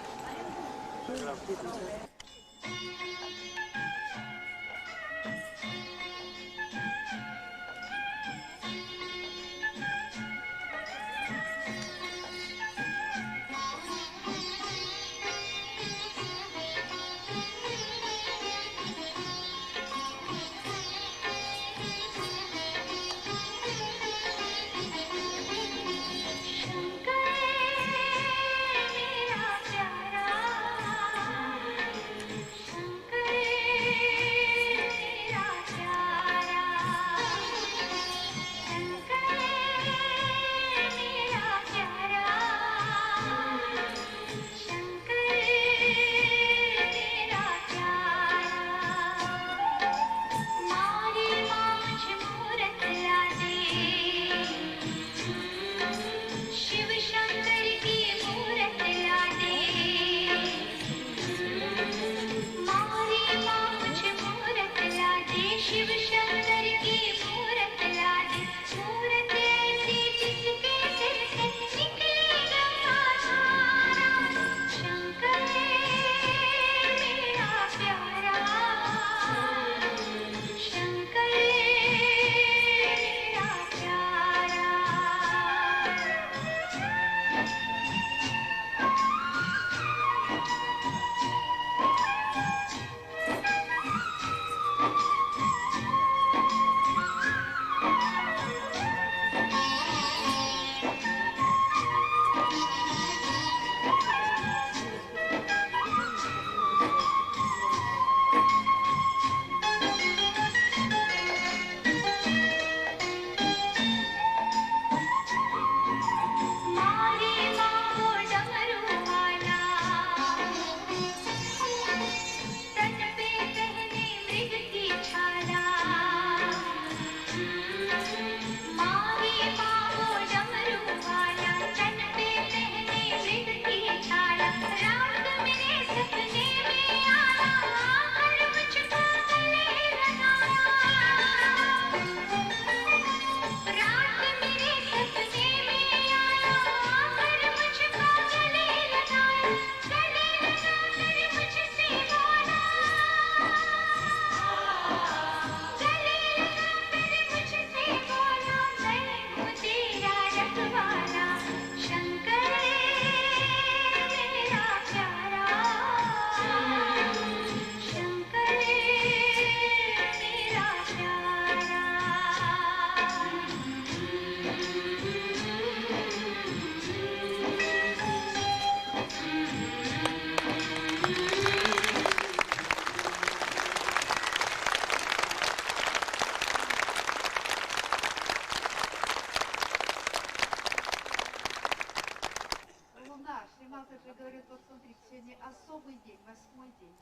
говорит, вот смотрите, сегодня особый день, 8-й день.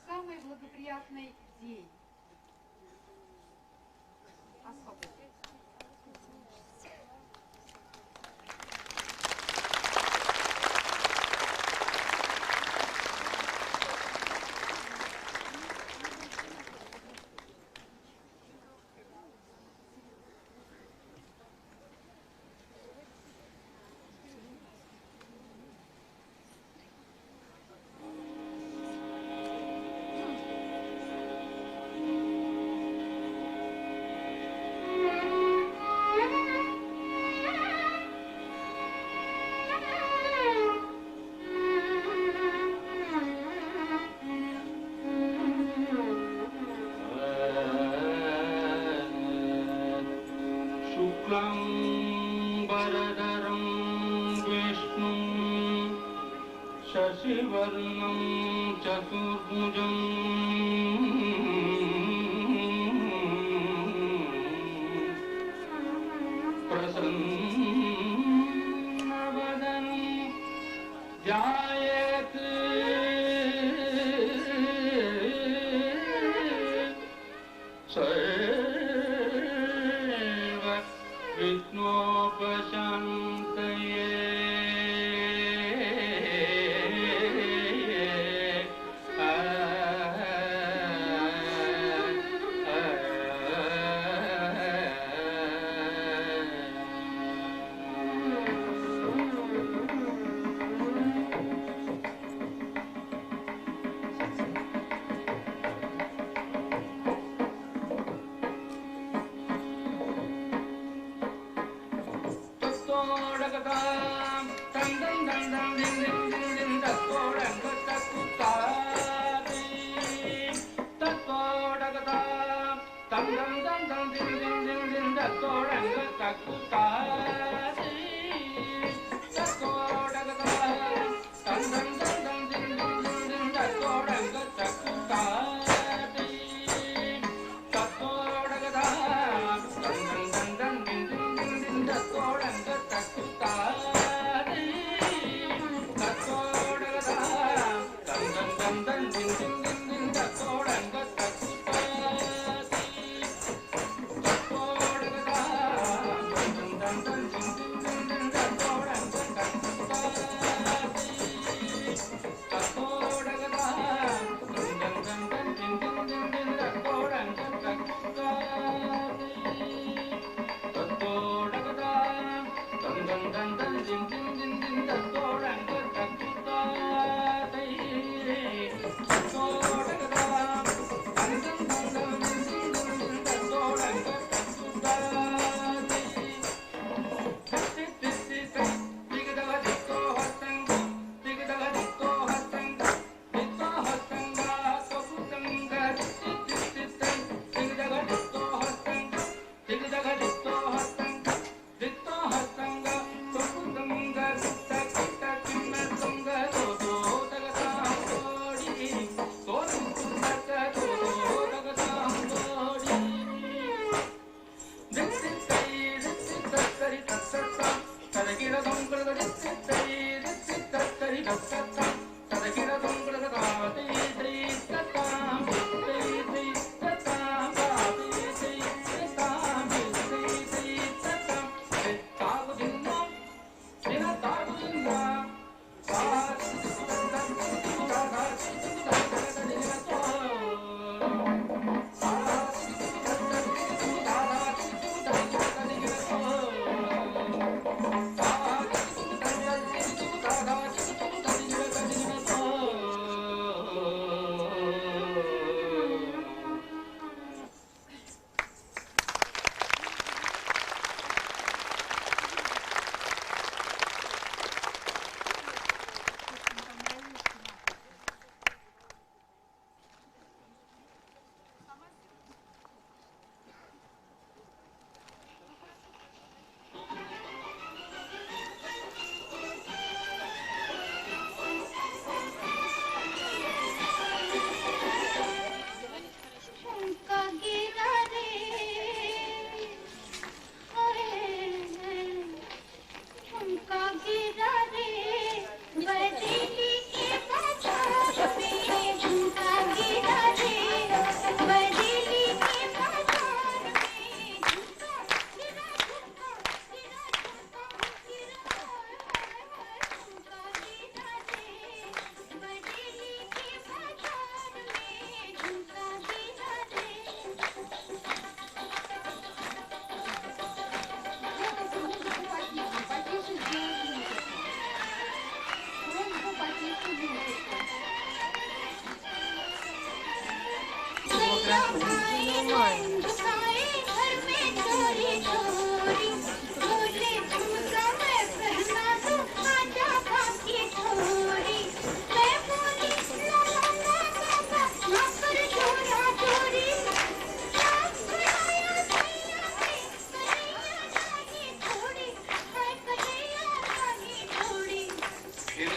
Самый благоприятный день. Особый день. शशिवर्णं चतुर्भुजम् प्रसन्नवदनं ध्यायेत् सर्व विघ्नोपशान्तये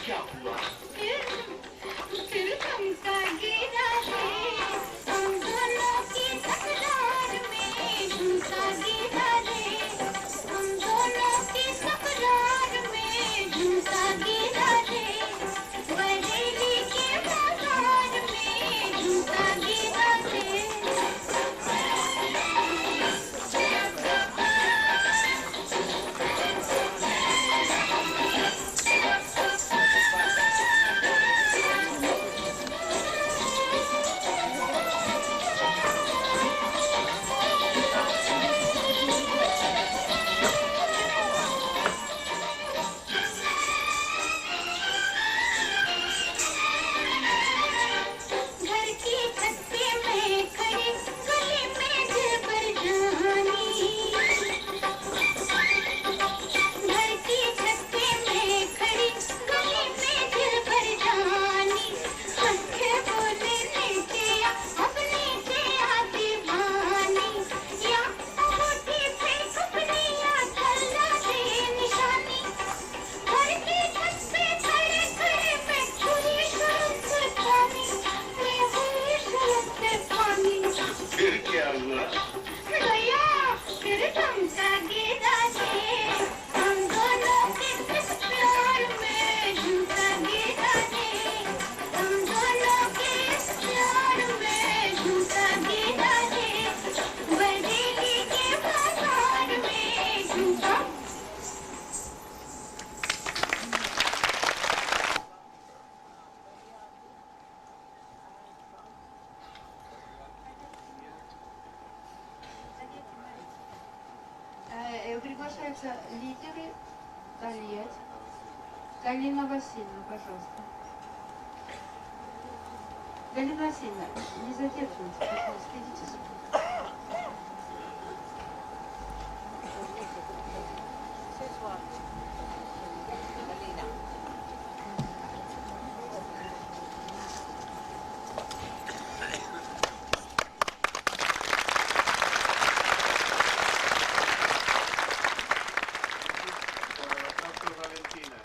क्या हुआ? собираются лидеры долеть. Галина Васильевна, пожалуйста. Галина Васильевна, не задерживайтесь, пожалуйста, идите сюда. Dottore Valentina.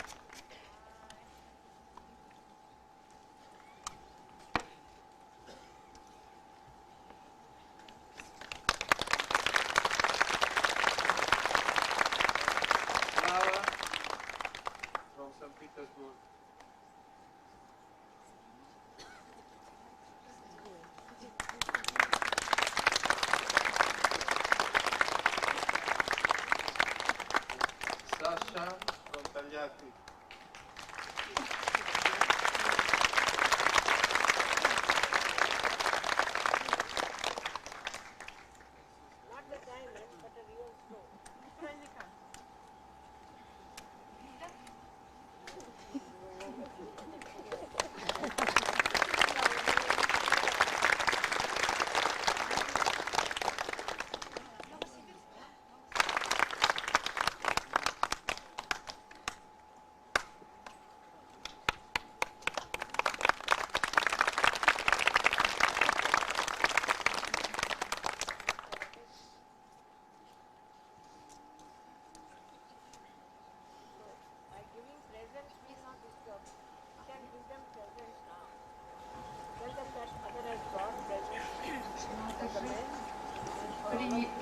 Lava from St. Petersburg. Sasha from Tagliati.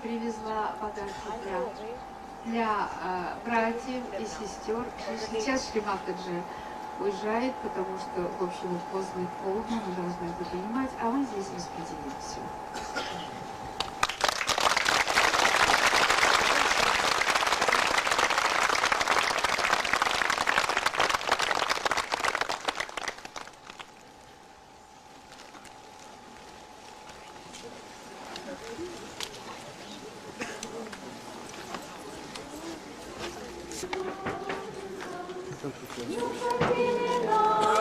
Привезла подарки для братьев и сестер. Сейчас Шри Матаджи уезжает, потому что, в общем, поздно и холодно, мы должны это понимать, а мы здесь распределим все. You can feel it all.